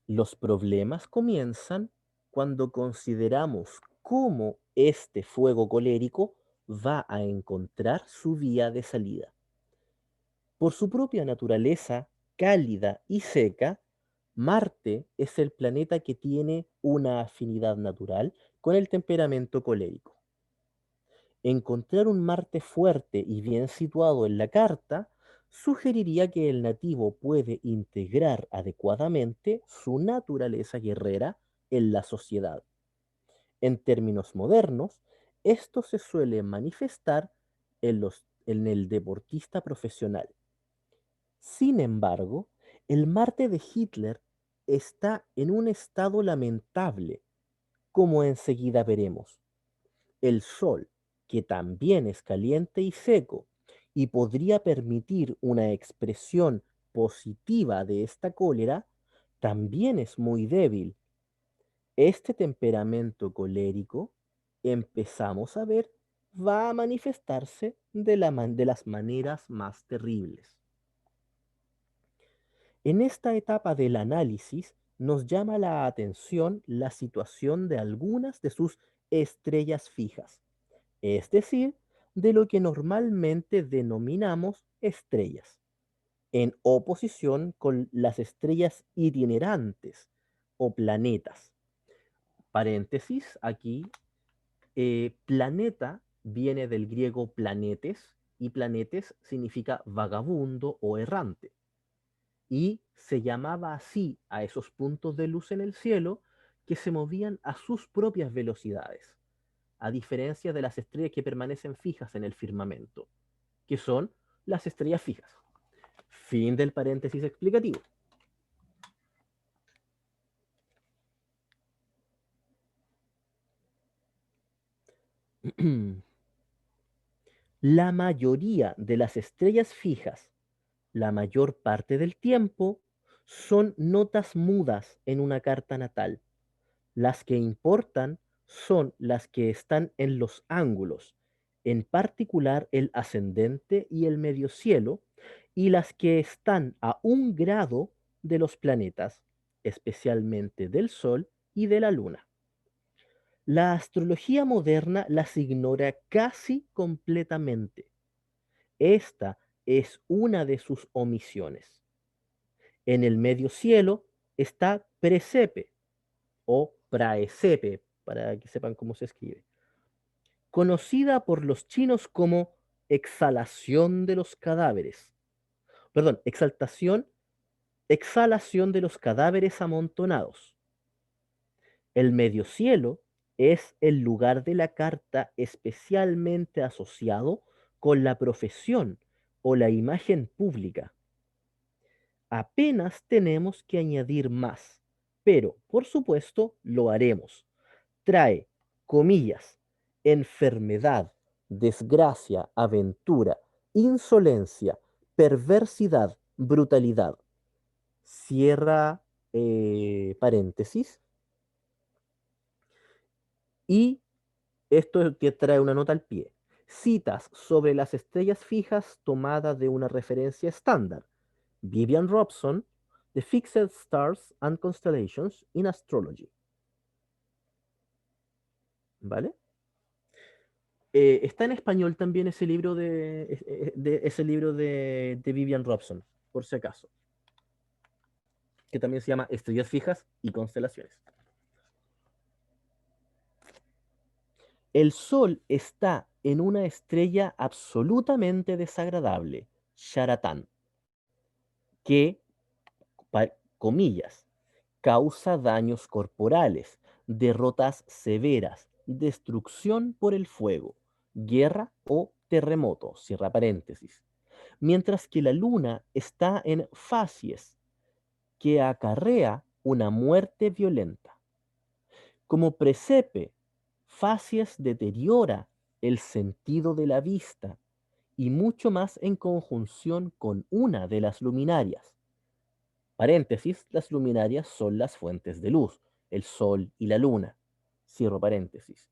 Los problemas comienzan cuando consideramos cómo este fuego colérico va a encontrar su vía de salida. Por su propia naturaleza cálida y seca, Marte es el planeta que tiene una afinidad natural con el temperamento colérico. Encontrar un Marte fuerte y bien situado en la carta sugeriría que el nativo puede integrar adecuadamente su naturaleza guerrera en la sociedad. En términos modernos, esto se suele manifestar en el deportista profesional. Sin embargo, el Marte de Hitler está en un estado lamentable, como enseguida veremos. El Sol, que también es caliente y seco, y podría permitir una expresión positiva de esta cólera, también es muy débil. Este temperamento colérico, empezamos a ver, va a manifestarse de las maneras más terribles. En esta etapa del análisis nos llama la atención la situación de algunas de sus estrellas fijas, es decir, de lo que normalmente denominamos estrellas, en oposición con las estrellas itinerantes o planetas. Paréntesis, aquí, planeta viene del griego planetes y planetes significa vagabundo o errante. Y se llamaba así a esos puntos de luz en el cielo que se movían a sus propias velocidades, a diferencia de las estrellas que permanecen fijas en el firmamento, que son las estrellas fijas. Fin del paréntesis explicativo. La mayoría de las estrellas fijas, la mayor parte del tiempo, son notas mudas en una carta natal. Las que importan son las que están en los ángulos, en particular el ascendente y el medio cielo, y las que están a 1 grado de los planetas, especialmente del Sol y de la Luna. La astrología moderna las ignora casi completamente. Esta es una de sus omisiones. En el medio cielo está Presepe o Praesepe, para que sepan cómo se escribe, conocida por los chinos como exhalación de los cadáveres, perdón, exhalación de los cadáveres amontonados. El medio cielo es el lugar de la carta especialmente asociado con la profesión o la imagen pública. Apenas tenemos que añadir más, pero por supuesto lo haremos. Trae, comillas, enfermedad, desgracia, aventura, insolencia, perversidad, brutalidad. Cierra paréntesis. Y esto te trae una nota al pie. Citas sobre las estrellas fijas tomadas de una referencia estándar. Vivian Robson, The Fixed Stars and Constellations in Astrology. ¿Vale? Está en español también ese libro de Vivian Robson, por si acaso, que también se llama Estrellas fijas y constelaciones. El Sol está en una estrella absolutamente desagradable, Sharatán, que, comillas, causa daños corporales, derrotas severas, destrucción por el fuego, guerra o terremoto, cierra paréntesis. Mientras que la luna está en Facies, que acarrea una muerte violenta. Como Presepe, Facies deteriora el sentido de la vista y mucho más en conjunción con una de las luminarias. Paréntesis, las luminarias son las fuentes de luz, el sol y la luna. Cierro paréntesis.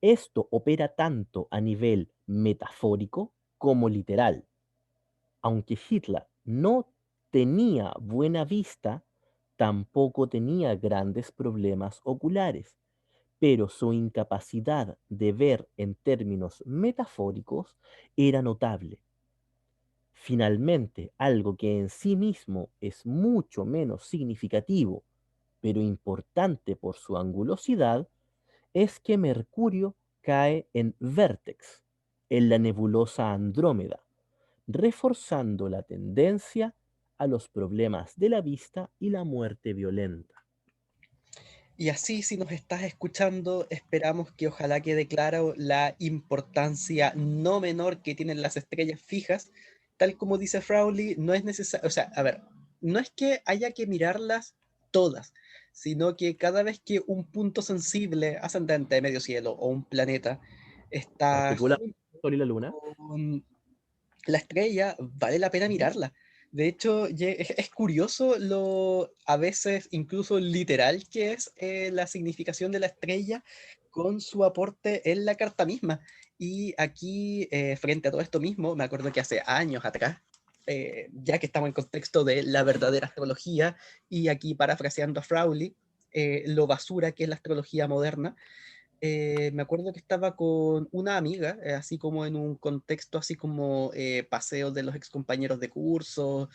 Esto opera tanto a nivel metafórico como literal. Aunque Hitler no tenía buena vista, tampoco tenía grandes problemas oculares, pero su incapacidad de ver en términos metafóricos era notable. Finalmente, algo que en sí mismo es mucho menos significativo, pero importante por su angulosidad, es que Mercurio cae en Vértex, en la nebulosa Andrómeda, reforzando la tendencia a los problemas de la vista y la muerte violenta. Y así, si nos estás escuchando, esperamos que ojalá quede claro la importancia no menor que tienen las estrellas fijas. Tal como dice Frowley, no es necesario, o sea, a ver, no es que haya que mirarlas todas, sino que cada vez que un punto sensible, ascendente, medio cielo o un planeta está Particular junto el Sol y la Luna. con la estrella vale la pena Ujú. mirarla. De hecho, es curioso lo a veces incluso literal que es la significación de la estrella con su aporte en la carta misma. Y aquí, frente a todo esto mismo, me acuerdo que hace años atrás, ya que estamos en contexto de la verdadera astrología, y aquí parafraseando a Crowley, lo basura que es la astrología moderna, me acuerdo que estaba con una amiga, así como en un contexto, así como paseos de los excompañeros de curso,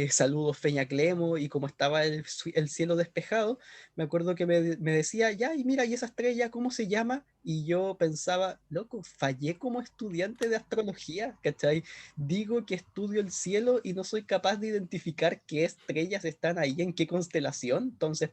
saludos Feña Clemo, y como estaba el cielo despejado, me acuerdo que me decía, ya, y mira, ¿y esa estrella cómo se llama? Y yo pensaba, loco, fallé como estudiante de astrología, ¿cachai? Digo que estudio el cielo y no soy capaz de identificar qué estrellas están ahí, en qué constelación, entonces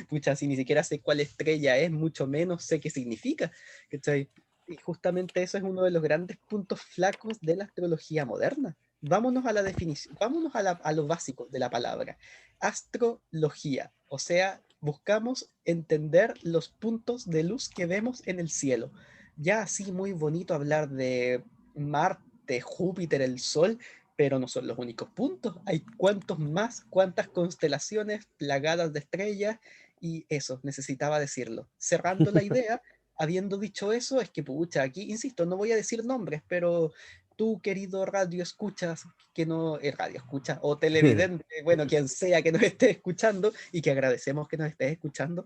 pucha, si ni siquiera sé cuál estrella es, mucho menos sé qué significa, ¿cachai? Y justamente eso es uno de los grandes puntos flacos de la astrología moderna. Vámonos a la definición, vámonos a lo básico de la palabra. Astrología, o sea, buscamos entender los puntos de luz que vemos en el cielo. Ya así muy bonito hablar de Marte, Júpiter, el Sol, pero no son los únicos puntos. Hay cuantos más, cuántas constelaciones plagadas de estrellas, y eso, necesitaba decirlo. Cerrando la idea, habiendo dicho eso, es que, pucha, aquí, insisto, no voy a decir nombres, pero tú, querido radio escuchas, que no es radio escucha, o televidente, bueno, quien sea que nos esté escuchando, y que agradecemos que nos estés escuchando,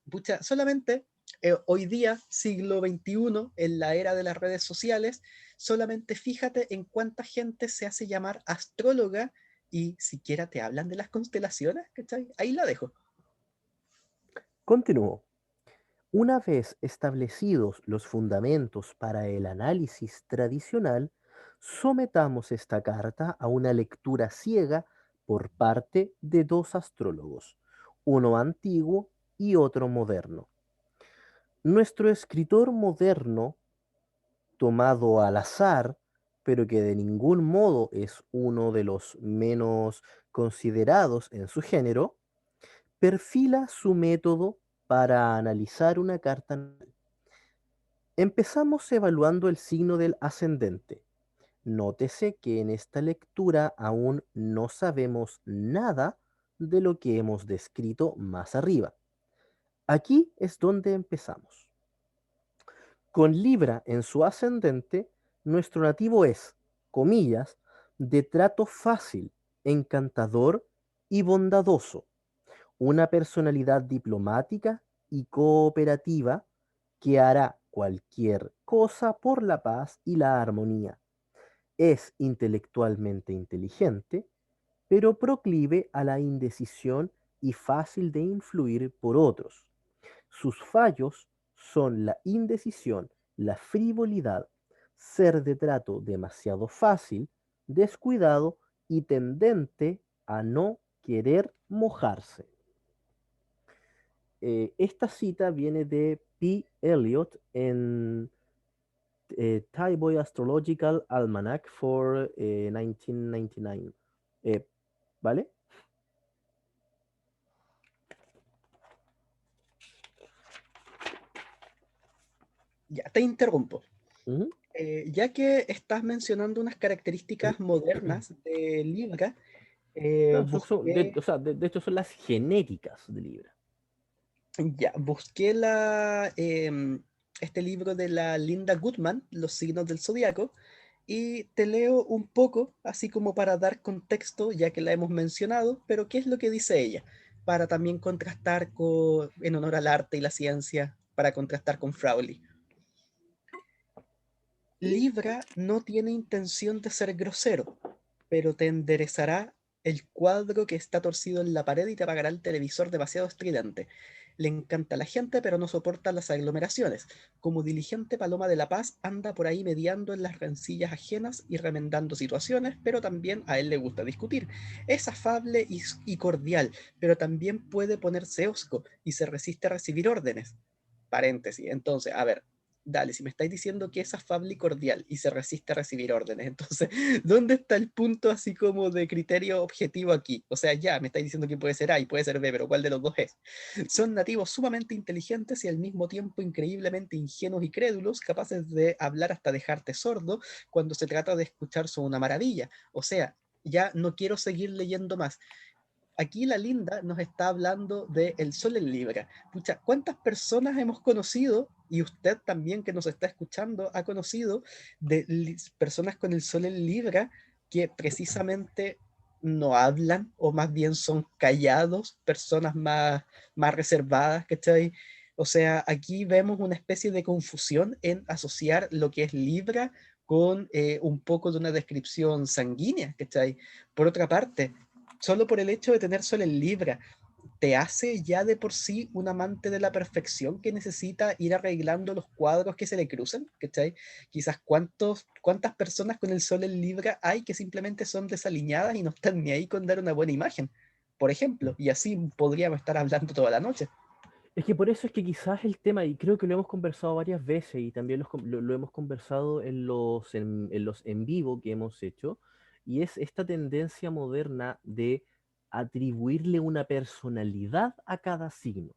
pucha, solamente hoy día, siglo XXI, en la era de las redes sociales, solamente fíjate en cuánta gente se hace llamar astróloga y siquiera te hablan de las constelaciones, ¿cachai? Ahí la dejo. Continúo. Una vez establecidos los fundamentos para el análisis tradicional, sometamos esta carta a una lectura ciega por parte de dos astrólogos, uno antiguo y otro moderno. Nuestro escritor moderno, tomado al azar, pero que de ningún modo es uno de los menos considerados en su género, perfila su método para analizar una carta. Empezamos evaluando el signo del ascendente. Nótese que en esta lectura aún no sabemos nada de lo que hemos descrito más arriba. Aquí es donde empezamos. Con Libra en su ascendente, nuestro nativo es, comillas, de trato fácil, encantador y bondadoso, una personalidad diplomática y cooperativa que hará cualquier cosa por la paz y la armonía. Es intelectualmente inteligente, pero proclive a la indecisión y fácil de influir por otros. Sus fallos son la indecisión, la frivolidad, ser de trato demasiado fácil, descuidado y tendente a no querer mojarse. Esta cita viene de P. Eliot en Thai Boy Astrological Almanac for 1999. ¿Vale? Ya te interrumpo. Ujú. Ya que estás mencionando unas características modernas de Libra, No, busqué, o sea, de hecho son las genéticas de Libra. busqué este libro de la Linda Goodman, Los signos del zodiaco, y te leo un poco, así como para dar contexto, ya que la hemos mencionado, pero ¿qué es lo que dice ella? Para también contrastar en honor al arte y la ciencia, para contrastar con Crowley. Libra no tiene intención de ser grosero, pero te enderezará el cuadro que está torcido en la pared y te apagará el televisor demasiado estridente. Le encanta la gente, pero no soporta las aglomeraciones. Como diligente paloma de la paz, anda por ahí mediando en las rencillas ajenas y remendando situaciones, pero también a él le gusta discutir. Es afable y cordial, pero también puede ponerse hosco y se resiste a recibir órdenes. Paréntesis. Entonces, a ver, dale, si me estáis diciendo que es afable y cordial y se resiste a recibir órdenes, entonces, ¿dónde está el punto así como de criterio objetivo aquí? O sea, ya, me estáis diciendo que puede ser A y puede ser B, pero ¿cuál de los dos es? Son nativos sumamente inteligentes y al mismo tiempo increíblemente ingenuos y crédulos, capaces de hablar hasta dejarte sordo cuando se trata de escuchar son una maravilla. O sea, ya no quiero seguir leyendo más. Aquí la Linda nos está hablando de el sol en Libra. Pucha, ¿cuántas personas hemos conocido, y usted también que nos está escuchando, ha conocido de personas con el sol en Libra que precisamente no hablan o más bien son callados, personas más reservadas, ¿cachai? O sea, aquí vemos una especie de confusión en asociar lo que es Libra con un poco de una descripción sanguínea, ¿cachai? Por otra parte, solo por el hecho de tener sol en Libra, te hace ya de por sí un amante de la perfección que necesita ir arreglando los cuadros que se le cruzan, ¿cachai? Quizás cuántas personas con el sol en Libra hay que simplemente son desaliñadas y no están ni ahí con dar una buena imagen, por ejemplo, y así podríamos estar hablando toda la noche. Es que por eso es que quizás el tema, y creo que lo hemos conversado varias veces y también lo hemos conversado en los en vivo que hemos hecho, y es esta tendencia moderna de atribuirle una personalidad a cada signo,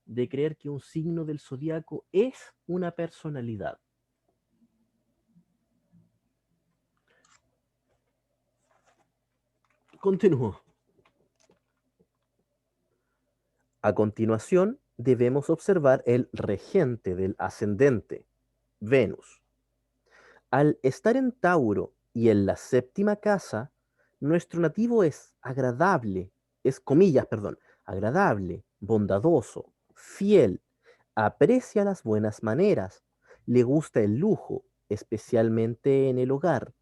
de creer que un signo del zodiaco es una personalidad. Continúo. A continuación, debemos observar el regente del ascendente, Venus. Al estar en Tauro y en la séptima casa, nuestro nativo es agradable, es comillas, perdón, agradable, bondadoso, fiel, aprecia las buenas maneras, le gusta el lujo, especialmente en el hogar,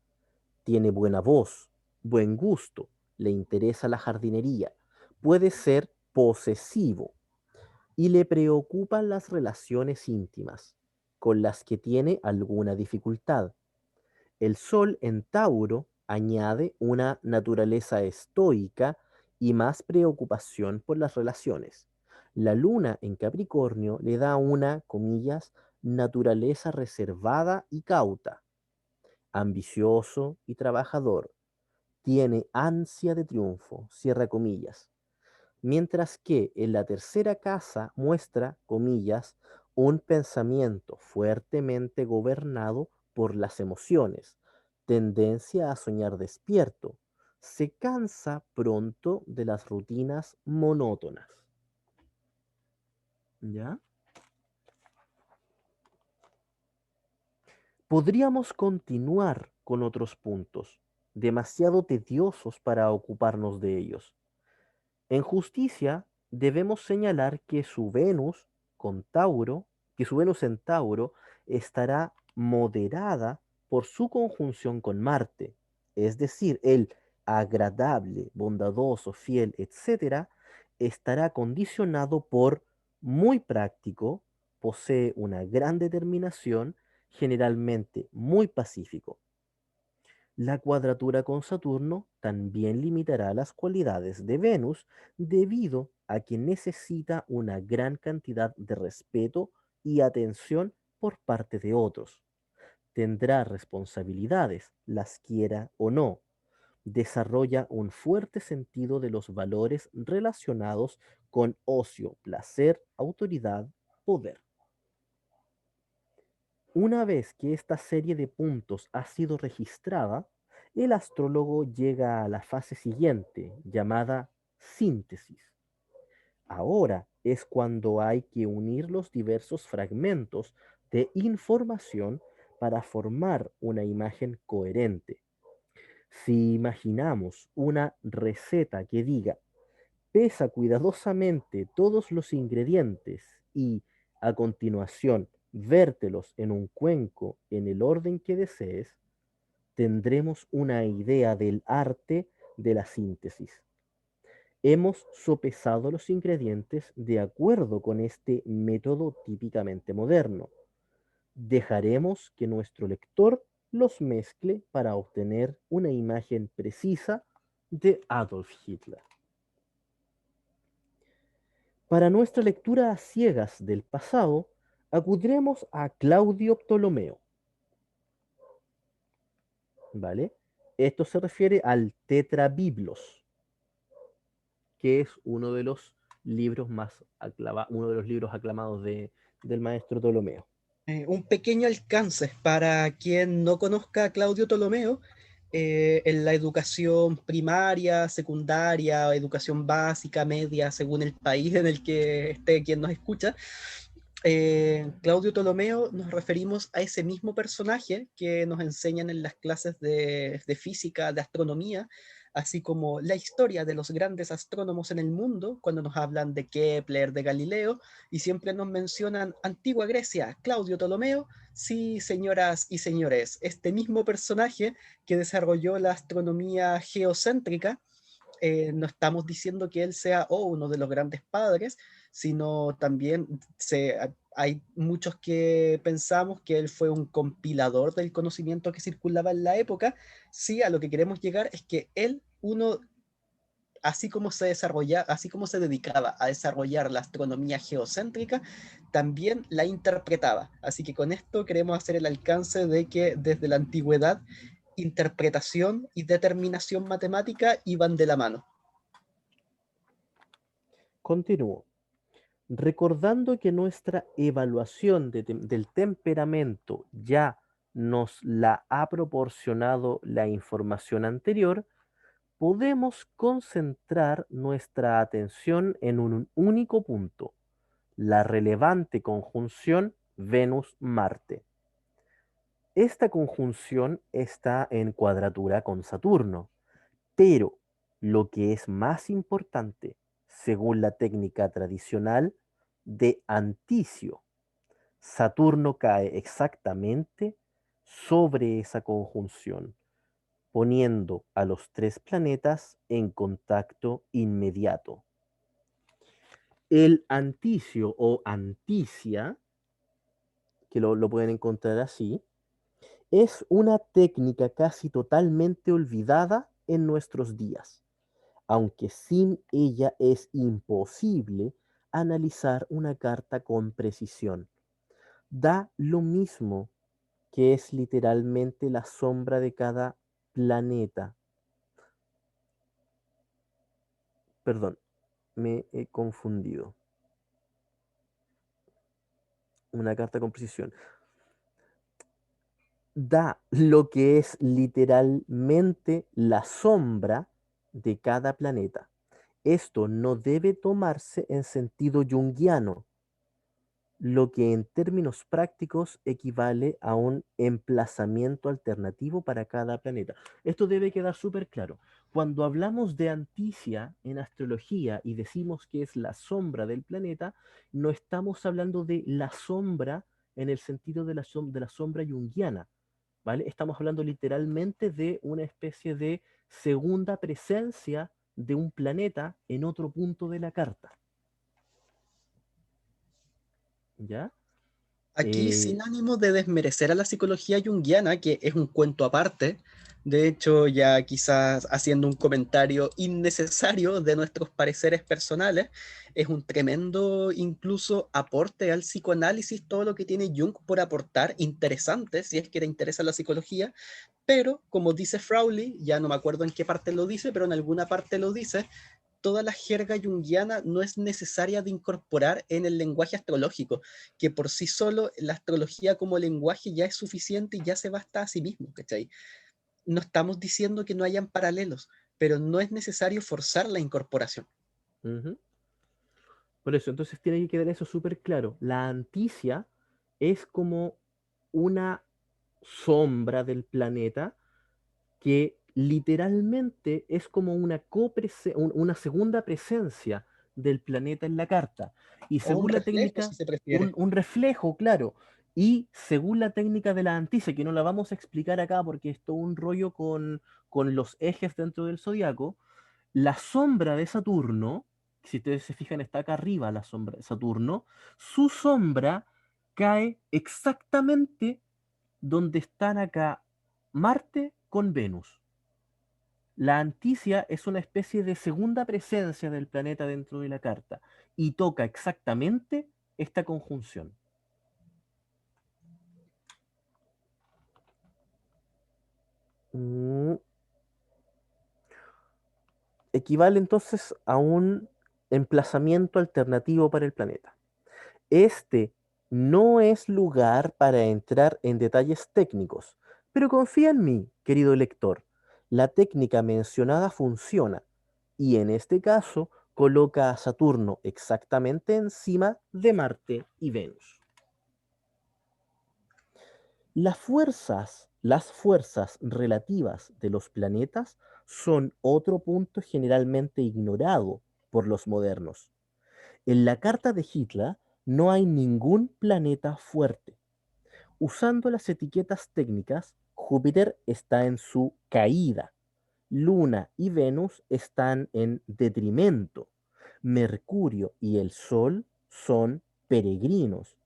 tiene buena voz, buen gusto, le interesa la jardinería, puede ser posesivo y le preocupan las relaciones íntimas, con las que tiene alguna dificultad. El Sol en Tauro añade una naturaleza estoica y más preocupación por las relaciones. La Luna en Capricornio le da una, comillas, naturaleza reservada y cauta, ambicioso y trabajador, tiene ansia de triunfo, cierra comillas. Mientras que en la tercera casa muestra, comillas, un pensamiento fuertemente gobernado por las emociones, tendencia a soñar despierto, se cansa pronto de las rutinas monótonas. ¿Ya? Podríamos continuar con otros puntos, demasiado tediosos para ocuparnos de ellos. En justicia, debemos señalar que su Venus con Tauro, que su Venus en Tauro estará moderada por su conjunción con Marte, es decir, el agradable, bondadoso, fiel, etcétera, estará condicionado por muy práctico, posee una gran determinación, generalmente muy pacífico. La cuadratura con Saturno también limitará las cualidades de Venus debido a que necesita una gran cantidad de respeto y atención por parte de otros. Tendrá responsabilidades, las quiera o no. Desarrolla un fuerte sentido de los valores relacionados con ocio, placer, autoridad, poder. Una vez que esta serie de puntos ha sido registrada, el astrólogo llega a la fase siguiente, llamada síntesis. Ahora es cuando hay que unir los diversos fragmentos de información para formar una imagen coherente. Si imaginamos una receta que diga, pesa cuidadosamente todos los ingredientes y, a continuación, vértelos en un cuenco en el orden que desees, tendremos una idea del arte de la síntesis. Hemos sopesado los ingredientes de acuerdo con este método típicamente moderno. Dejaremos que nuestro lector los mezcle para obtener una imagen precisa de Adolf Hitler. Para nuestra lectura a ciegas del pasado, Acudiremos a Claudio Ptolomeo, ¿vale? Esto se refiere al Tetrabiblos, que es uno de los libros uno de los libros aclamados del maestro Ptolomeo. Un pequeño alcance para quien no conozca a Claudio Ptolomeo. En la educación primaria, secundaria, educación básica, media, según el país en el que esté quien nos escucha, Claudio Ptolomeo nos referimos a ese mismo personaje que nos enseñan en las clases de física, de astronomía, así como la historia de los grandes astrónomos en el mundo, cuando nos hablan de Kepler, de Galileo, y siempre nos mencionan Antigua Grecia, Claudio Ptolomeo. Sí, señoras y señores, este mismo personaje que desarrolló la astronomía geocéntrica, no estamos diciendo que él sea uno de los grandes padres, sino también hay muchos que pensamos que él fue un compilador del conocimiento que circulaba en la época. Sí, a lo que queremos llegar es que él, así como se desarrolla, así como se dedicaba a desarrollar la astronomía geocéntrica, también la interpretaba. Así que con esto queremos hacer el alcance de que desde la antigüedad, interpretación y determinación matemática iban de la mano. Continúo. Recordando que nuestra evaluación del temperamento ya nos la ha proporcionado la información anterior, podemos concentrar nuestra atención en un único punto, la relevante conjunción Venus-Marte. Esta conjunción está en cuadratura con Saturno, pero lo que es más importante, según la técnica tradicional de Anticio, Saturno cae exactamente sobre esa conjunción, poniendo a los tres planetas en contacto inmediato. El anticio o anticia, que lo pueden encontrar así, es una técnica casi totalmente olvidada en nuestros días, aunque sin ella es imposible analizar una carta con precisión. Da lo mismo que es literalmente la sombra de cada planeta. Perdón, me he confundido. Una carta con precisión. Da lo que es literalmente la sombra de cada planeta. Esto no debe tomarse en sentido junguiano, lo que en términos prácticos equivale a un emplazamiento alternativo para cada planeta. Esto debe quedar súper claro. Cuando hablamos de Anticia en astrología y decimos que es la sombra del planeta, no estamos hablando de la sombra en el sentido de de la sombra junguiana, ¿vale? Estamos hablando literalmente de una especie de segunda presencia de un planeta en otro punto de la carta, ¿ya? Aquí, Eh, sin ánimo de desmerecer a la psicología junguiana, que es un cuento aparte, de hecho, ya quizás haciendo un comentario innecesario de nuestros pareceres personales, es un tremendo incluso aporte al psicoanálisis todo lo que tiene Jung por aportar, interesante, si es que te interesa la psicología, pero como dice Frowley, ya no me acuerdo en qué parte lo dice, pero en alguna parte lo dice, toda la jerga junguiana no es necesaria de incorporar en el lenguaje astrológico, que por sí solo la astrología como lenguaje ya es suficiente y ya se basta a sí mismo, ¿cachai? No estamos diciendo que no hayan paralelos, pero no es necesario forzar la incorporación. Ujú. Por eso, entonces tiene que quedar eso súper claro. La anticia es como una sombra del planeta que literalmente es como una segunda presencia del planeta en la carta. Y O un según la reflejo, técnica, si se prefiere. un reflejo, claro. Y según la técnica de la anticia, que no la vamos a explicar acá porque es todo un rollo con los ejes dentro del zodiaco, la sombra de Saturno, si ustedes se fijan, está acá arriba la sombra de Saturno, su sombra cae exactamente donde están acá Marte con Venus. La anticia es una especie de segunda presencia del planeta dentro de la carta y toca exactamente esta conjunción. Mm, Equivale entonces a un emplazamiento alternativo para el planeta. Este no es lugar para entrar en detalles técnicos, pero confía en mí, querido lector. La técnica mencionada funciona y en este caso coloca a Saturno exactamente encima de Marte y Venus. Las fuerzas relativas de los planetas son otro punto generalmente ignorado por los modernos. En la carta de Hitler no hay ningún planeta fuerte. Usando las etiquetas técnicas, Júpiter está en su caída, Luna y Venus están en detrimento, Mercurio y el Sol son peregrinos.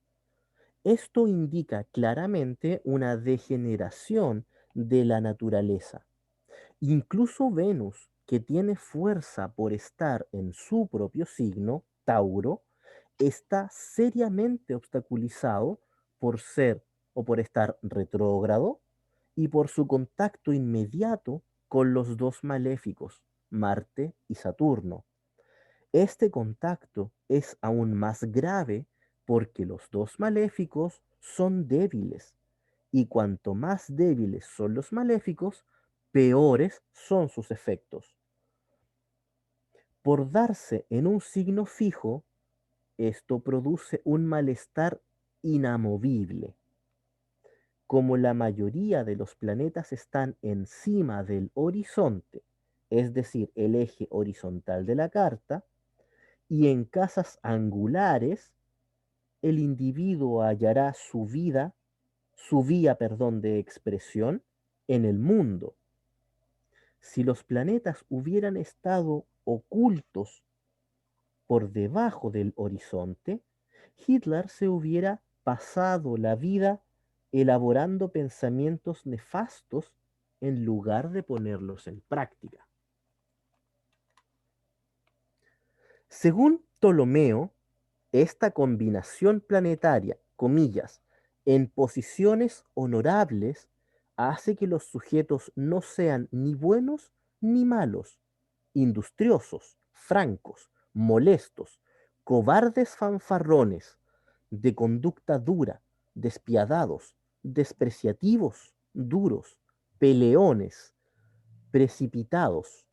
Esto indica claramente una degeneración de la naturaleza. Incluso Venus, que tiene fuerza por estar en su propio signo, Tauro, está seriamente obstaculizado por ser o por estar retrógrado y por su contacto inmediato con los dos maléficos, Marte y Saturno. Este contacto es aún más grave porque los dos maléficos son débiles y cuanto más débiles son los maléficos, peores son sus efectos. Por darse en un signo fijo, esto produce un malestar inamovible. Como la mayoría de los planetas están encima del horizonte, es decir, el eje horizontal de la carta, y en casas angulares, el individuo hallará su vía, perdón, de expresión en el mundo. Si los planetas hubieran estado ocultos por debajo del horizonte, Hitler se hubiera pasado la vida elaborando pensamientos nefastos en lugar de ponerlos en práctica. Según Ptolomeo, esta combinación planetaria, comillas, en posiciones honorables, hace que los sujetos no sean ni buenos ni malos, industriosos, francos, molestos, cobardes fanfarrones, de conducta dura, despiadados, despreciativos, duros, peleones, precipitados,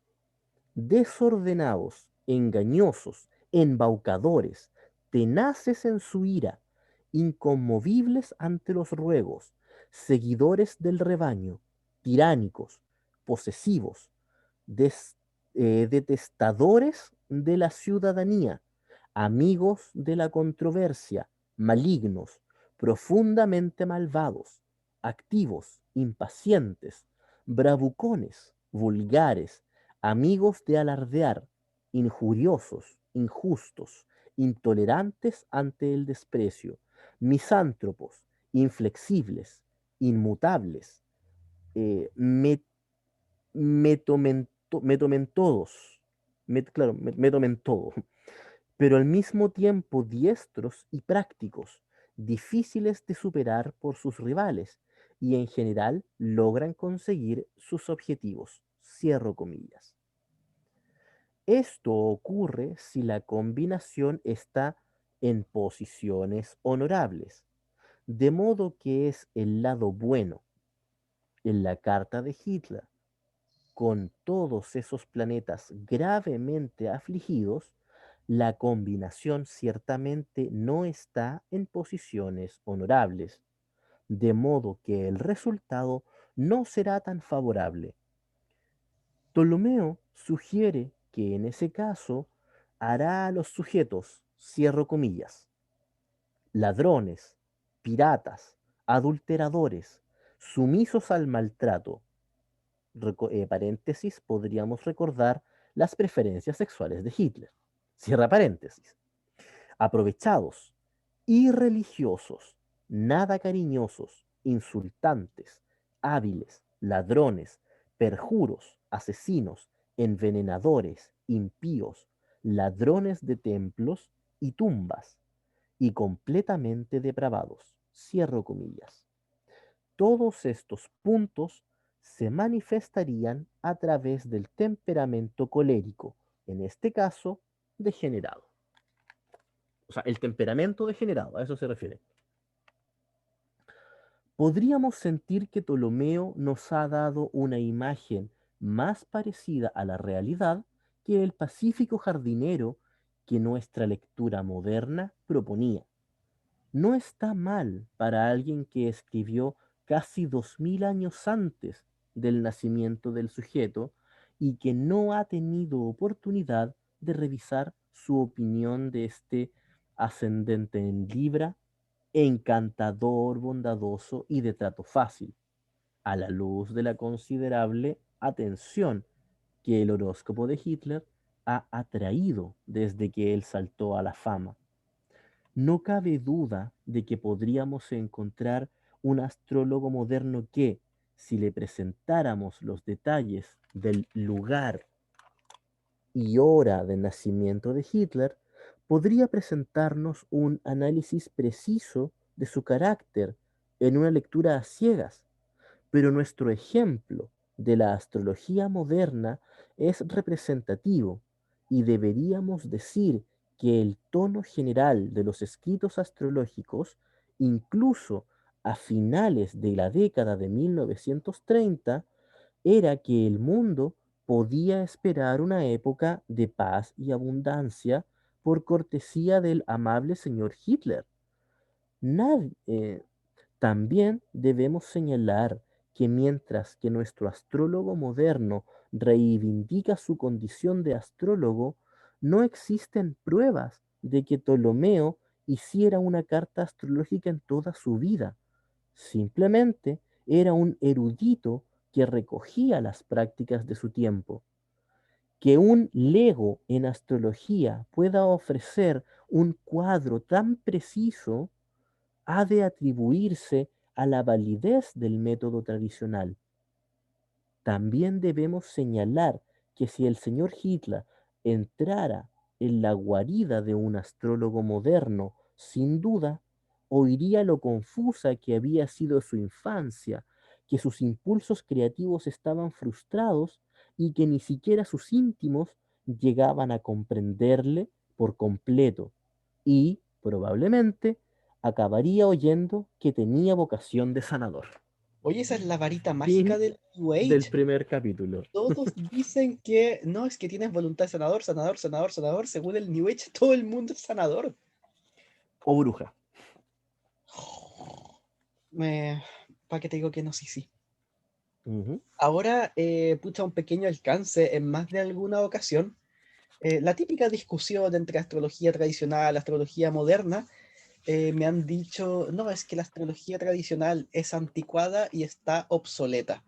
desordenados, engañosos, embaucadores, tenaces en su ira, inconmovibles ante los ruegos, seguidores del rebaño, tiránicos, posesivos, des- detestadores de la ciudadanía, amigos de la controversia, malignos, profundamente malvados, activos, impacientes, bravucones, vulgares, amigos de alardear, injuriosos, injustos, intolerantes ante el desprecio, misántropos, inflexibles, inmutables, met- me tomen todos, claro, me tomen todo, pero al mismo tiempo diestros y prácticos, difíciles de superar por sus rivales y en general logran conseguir sus objetivos. Cierro comillas. Esto ocurre si la combinación está en posiciones honorables, de modo que es el lado bueno. En la carta de Hitler, con todos esos planetas gravemente afligidos, la combinación ciertamente no está en posiciones honorables, de modo que el resultado no será tan favorable. Ptolomeo sugiere que en ese caso hará a los sujetos, cierro comillas, ladrones, piratas, adulteradores, sumisos al maltrato, paréntesis, podríamos recordar las preferencias sexuales de Hitler. Cierra paréntesis. Aprovechados, irreligiosos, nada cariñosos, insultantes, hábiles, ladrones, perjuros, asesinos, envenenadores, impíos, ladrones de templos y tumbas, y completamente depravados. Cierro comillas. Todos estos puntos se manifestarían a través del temperamento colérico, en este caso, degenerado. O sea, el temperamento degenerado, a eso se refiere. Podríamos sentir que Ptolomeo nos ha dado una imagen más parecida a la realidad que el pacífico jardinero que nuestra lectura moderna proponía. No está mal para alguien que escribió casi 2000 años antes del nacimiento del sujeto y que no ha tenido oportunidad de revisar su opinión de este ascendente en Libra, encantador, bondadoso y de trato fácil, a la luz de la considerable atención que el horóscopo de Hitler ha atraído desde que él saltó a la fama. No cabe duda de que podríamos encontrar un astrólogo moderno que, si le presentáramos los detalles del lugar y hora de nacimiento de Hitler, podría presentarnos un análisis preciso de su carácter en una lectura a ciegas, pero nuestro ejemplo de la astrología moderna es representativo y deberíamos decir que el tono general de los escritos astrológicos, incluso a finales de la década de 1930, era que el mundo podía esperar una época de paz y abundancia por cortesía del amable señor Hitler. Nadie, también debemos señalar que mientras que nuestro astrólogo moderno reivindica su condición de astrólogo, no existen pruebas de que Ptolomeo hiciera una carta astrológica en toda su vida. Simplemente era un erudito que recogía las prácticas de su tiempo. Que un lego en astrología pueda ofrecer un cuadro tan preciso ha de atribuirse a la validez del método tradicional. También debemos señalar que si el señor Hitler entrara en la guarida de un astrólogo moderno, sin duda, oiría lo confusa que había sido su infancia, que sus impulsos creativos estaban frustrados y que ni siquiera sus íntimos llegaban a comprenderle por completo. Y, probablemente, acabaría oyendo que tenía vocación de sanador. Oye, esa es la varita mágica Fin del New del Age. primer capítulo. Todos dicen que no, es que tienes voluntad de sanador, sanador, sanador, sanador. Según el New Age, todo el mundo es sanador. O bruja. ¿Para qué te digo que no? Sí, sí. Ujú. Ahora, pucha, un pequeño alcance en más de alguna ocasión. La típica discusión entre astrología tradicional, astrología moderna, me han dicho, no, es que la astrología tradicional es anticuada y está obsoleta.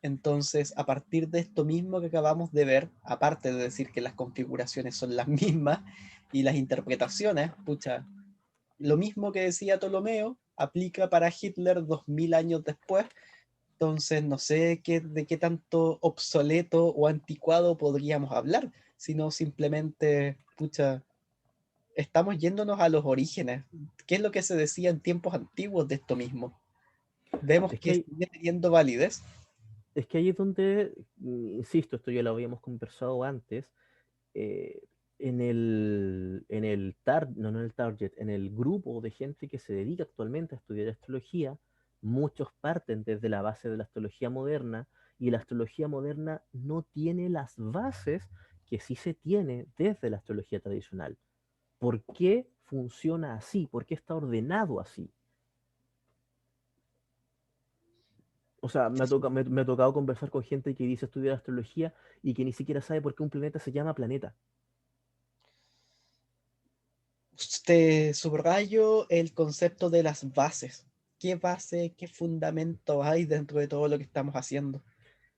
Entonces, a partir de esto mismo que acabamos de ver, aparte de decir que las configuraciones son las mismas y las interpretaciones, pucha, lo mismo que decía Ptolomeo aplica para Hitler 2000 años después. Entonces, no sé de qué tanto obsoleto o anticuado podríamos hablar, sino simplemente, pucha, estamos yéndonos a los orígenes. ¿Qué es lo que se decía en tiempos antiguos de esto mismo? Vemos Es que, que sigue teniendo validez. es que ahí es donde, insisto, esto ya lo habíamos conversado antes, eh, no en el target, en el grupo de gente que se dedica actualmente a estudiar astrología, muchos parten desde la base de la astrología moderna y la astrología moderna no tiene las bases que sí se tiene desde la astrología tradicional. ¿Por qué funciona así? ¿Por qué está ordenado así? O sea, me ha tocado conversar con gente que dice estudiar astrología y que ni siquiera sabe por qué un planeta se llama planeta. Te subrayo el concepto de las bases. ¿Qué base, qué fundamento hay dentro de todo lo que estamos haciendo?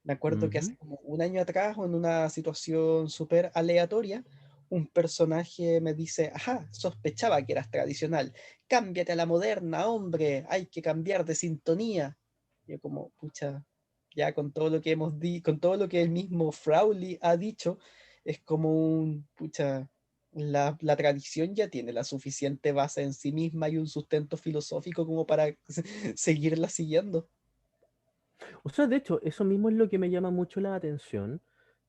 Me acuerdo que Ujú. hace como un año atrás, o en una situación súper aleatoria, un personaje me dice, ajá, sospechaba que eras tradicional, cámbiate a la moderna, hombre, hay que cambiar de sintonía. Yo como, pucha, ya con todo lo que con todo lo que el mismo Frowley ha dicho, es como un, pucha, la tradición ya tiene la suficiente base en sí misma y un sustento filosófico como para seguirla siguiendo. O sea, de hecho, eso mismo es lo que me llama mucho la atención.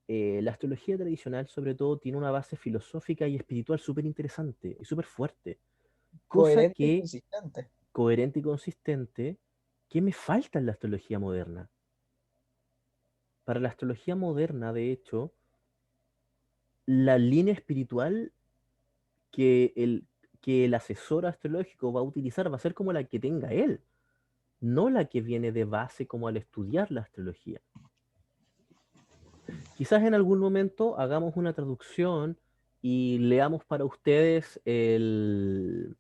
La astrología tradicional, sobre todo, tiene una base filosófica y espiritual súper interesante y súper fuerte, cosa Coherente y que, consistente. coherente y consistente, que me falta en la astrología moderna. Para la astrología moderna, de hecho, la línea espiritual que el asesor astrológico va a utilizar va a ser como la que tenga él, no la que viene de base como al estudiar la astrología. Quizás en algún momento hagamos una traducción y leamos para ustedes el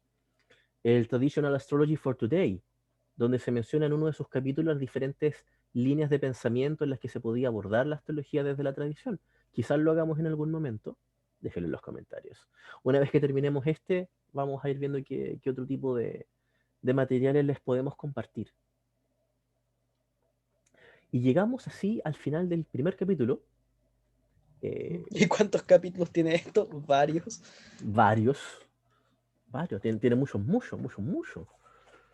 Traditional Astrology for Today, donde se menciona en uno de sus capítulos las diferentes líneas de pensamiento en las que se podía abordar la astrología desde la tradición. Quizás lo hagamos en algún momento. Déjenlo en los comentarios. Una vez que terminemos este, vamos a ir viendo qué otro tipo de materiales les podemos compartir. Y llegamos así al final del primer capítulo. ¿Y cuántos capítulos tiene esto? Varios. Varios, varios, tiene muchos, muchos, muchos, muchos.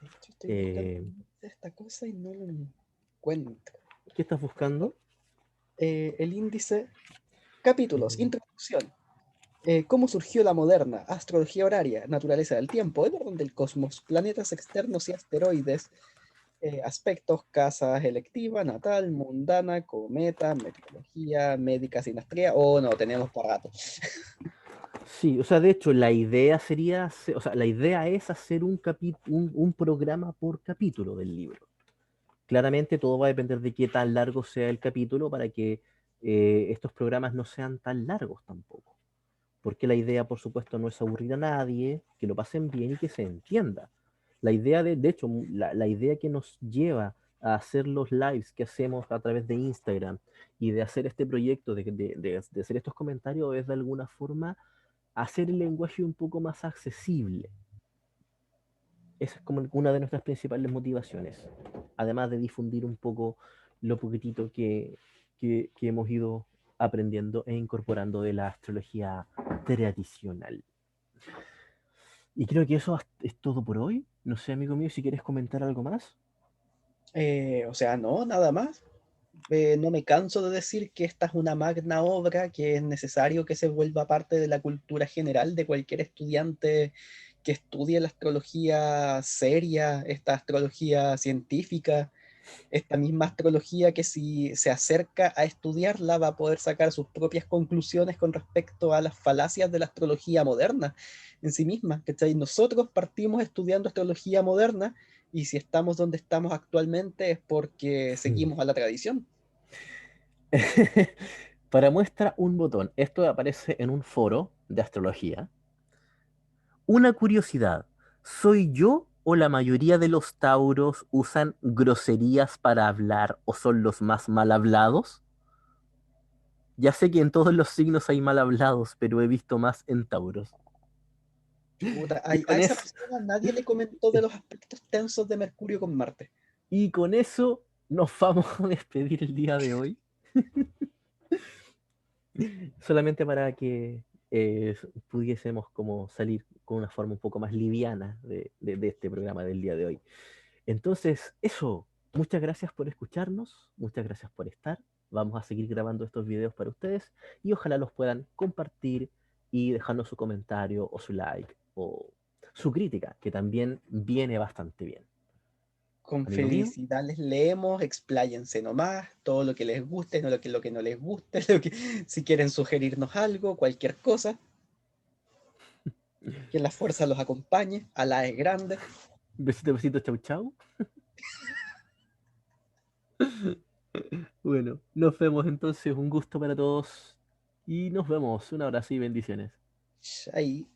De hecho, estoy buscando Eh, esta cosa y no lo encuentro. ¿Qué estás buscando? El índice, capítulos, Eh, introducción. ¿Cómo surgió la moderna? Astrología horaria, naturaleza del tiempo, el orden del cosmos, planetas externos y asteroides, aspectos, casas, electiva, natal, mundana, cometa, meteorología, médica, sinastría. Oh, no, tenemos para rato. Sí, o sea, de hecho, la idea sería, o sea, la idea es hacer un programa por capítulo del libro. Claramente todo va a depender de qué tan largo sea el capítulo para que estos programas no sean tan largos tampoco. Porque la idea, por supuesto, no es aburrir a nadie, que lo pasen bien y que se entienda. La idea de hecho, la idea que nos lleva a hacer los lives que hacemos a través de Instagram y de hacer este proyecto, de hacer estos comentarios, es de alguna forma hacer el lenguaje un poco más accesible. Esa es como una de nuestras principales motivaciones, además de difundir un poco lo poquitito que hemos ido aprendiendo e incorporando de la astrología tradicional. Y creo que eso es todo por hoy. No sé, amigo mío, si quieres comentar algo más. O sea, no, nada más. No me canso de decir que esta es una magna obra, que es necesario que se vuelva parte de la cultura general de cualquier estudiante que estudie la astrología seria, esta astrología científica, esta misma astrología que si se acerca a estudiarla va a poder sacar sus propias conclusiones con respecto a las falacias de la astrología moderna en sí misma. ¿Cachai? Nosotros partimos estudiando astrología moderna y si estamos donde estamos actualmente es porque seguimos a la tradición. Para muestra un botón. Esto aparece en un foro de astrología. Una curiosidad. ¿Soy yo o la mayoría de los tauros usan groserías para hablar o son los más mal hablados? Ya sé que en todos los signos hay mal hablados, pero he visto más en tauros. Chuta, Y a con esa eso, persona nadie le comentó de los aspectos tensos de Mercurio con Marte. y con eso nos vamos a despedir el día de hoy. Solamente para que pudiésemos como salir con una forma un poco más liviana de este programa del día de hoy. Entonces, eso, muchas gracias por escucharnos, muchas gracias por estar. Vamos a seguir grabando estos videos para ustedes y ojalá los puedan compartir y dejarnos su comentario o su like o su crítica, que también viene bastante bien. Con Amigo mío, felicidad les leemos, expláyense nomás, todo lo que les guste, no lo que no les guste, lo que, si quieren sugerirnos algo, cualquier cosa, que la fuerza los acompañe, Alá es grande. besito, besito, chau, chau. Bueno, nos vemos entonces, un gusto para todos y nos vemos. Un abrazo y bendiciones. Ahí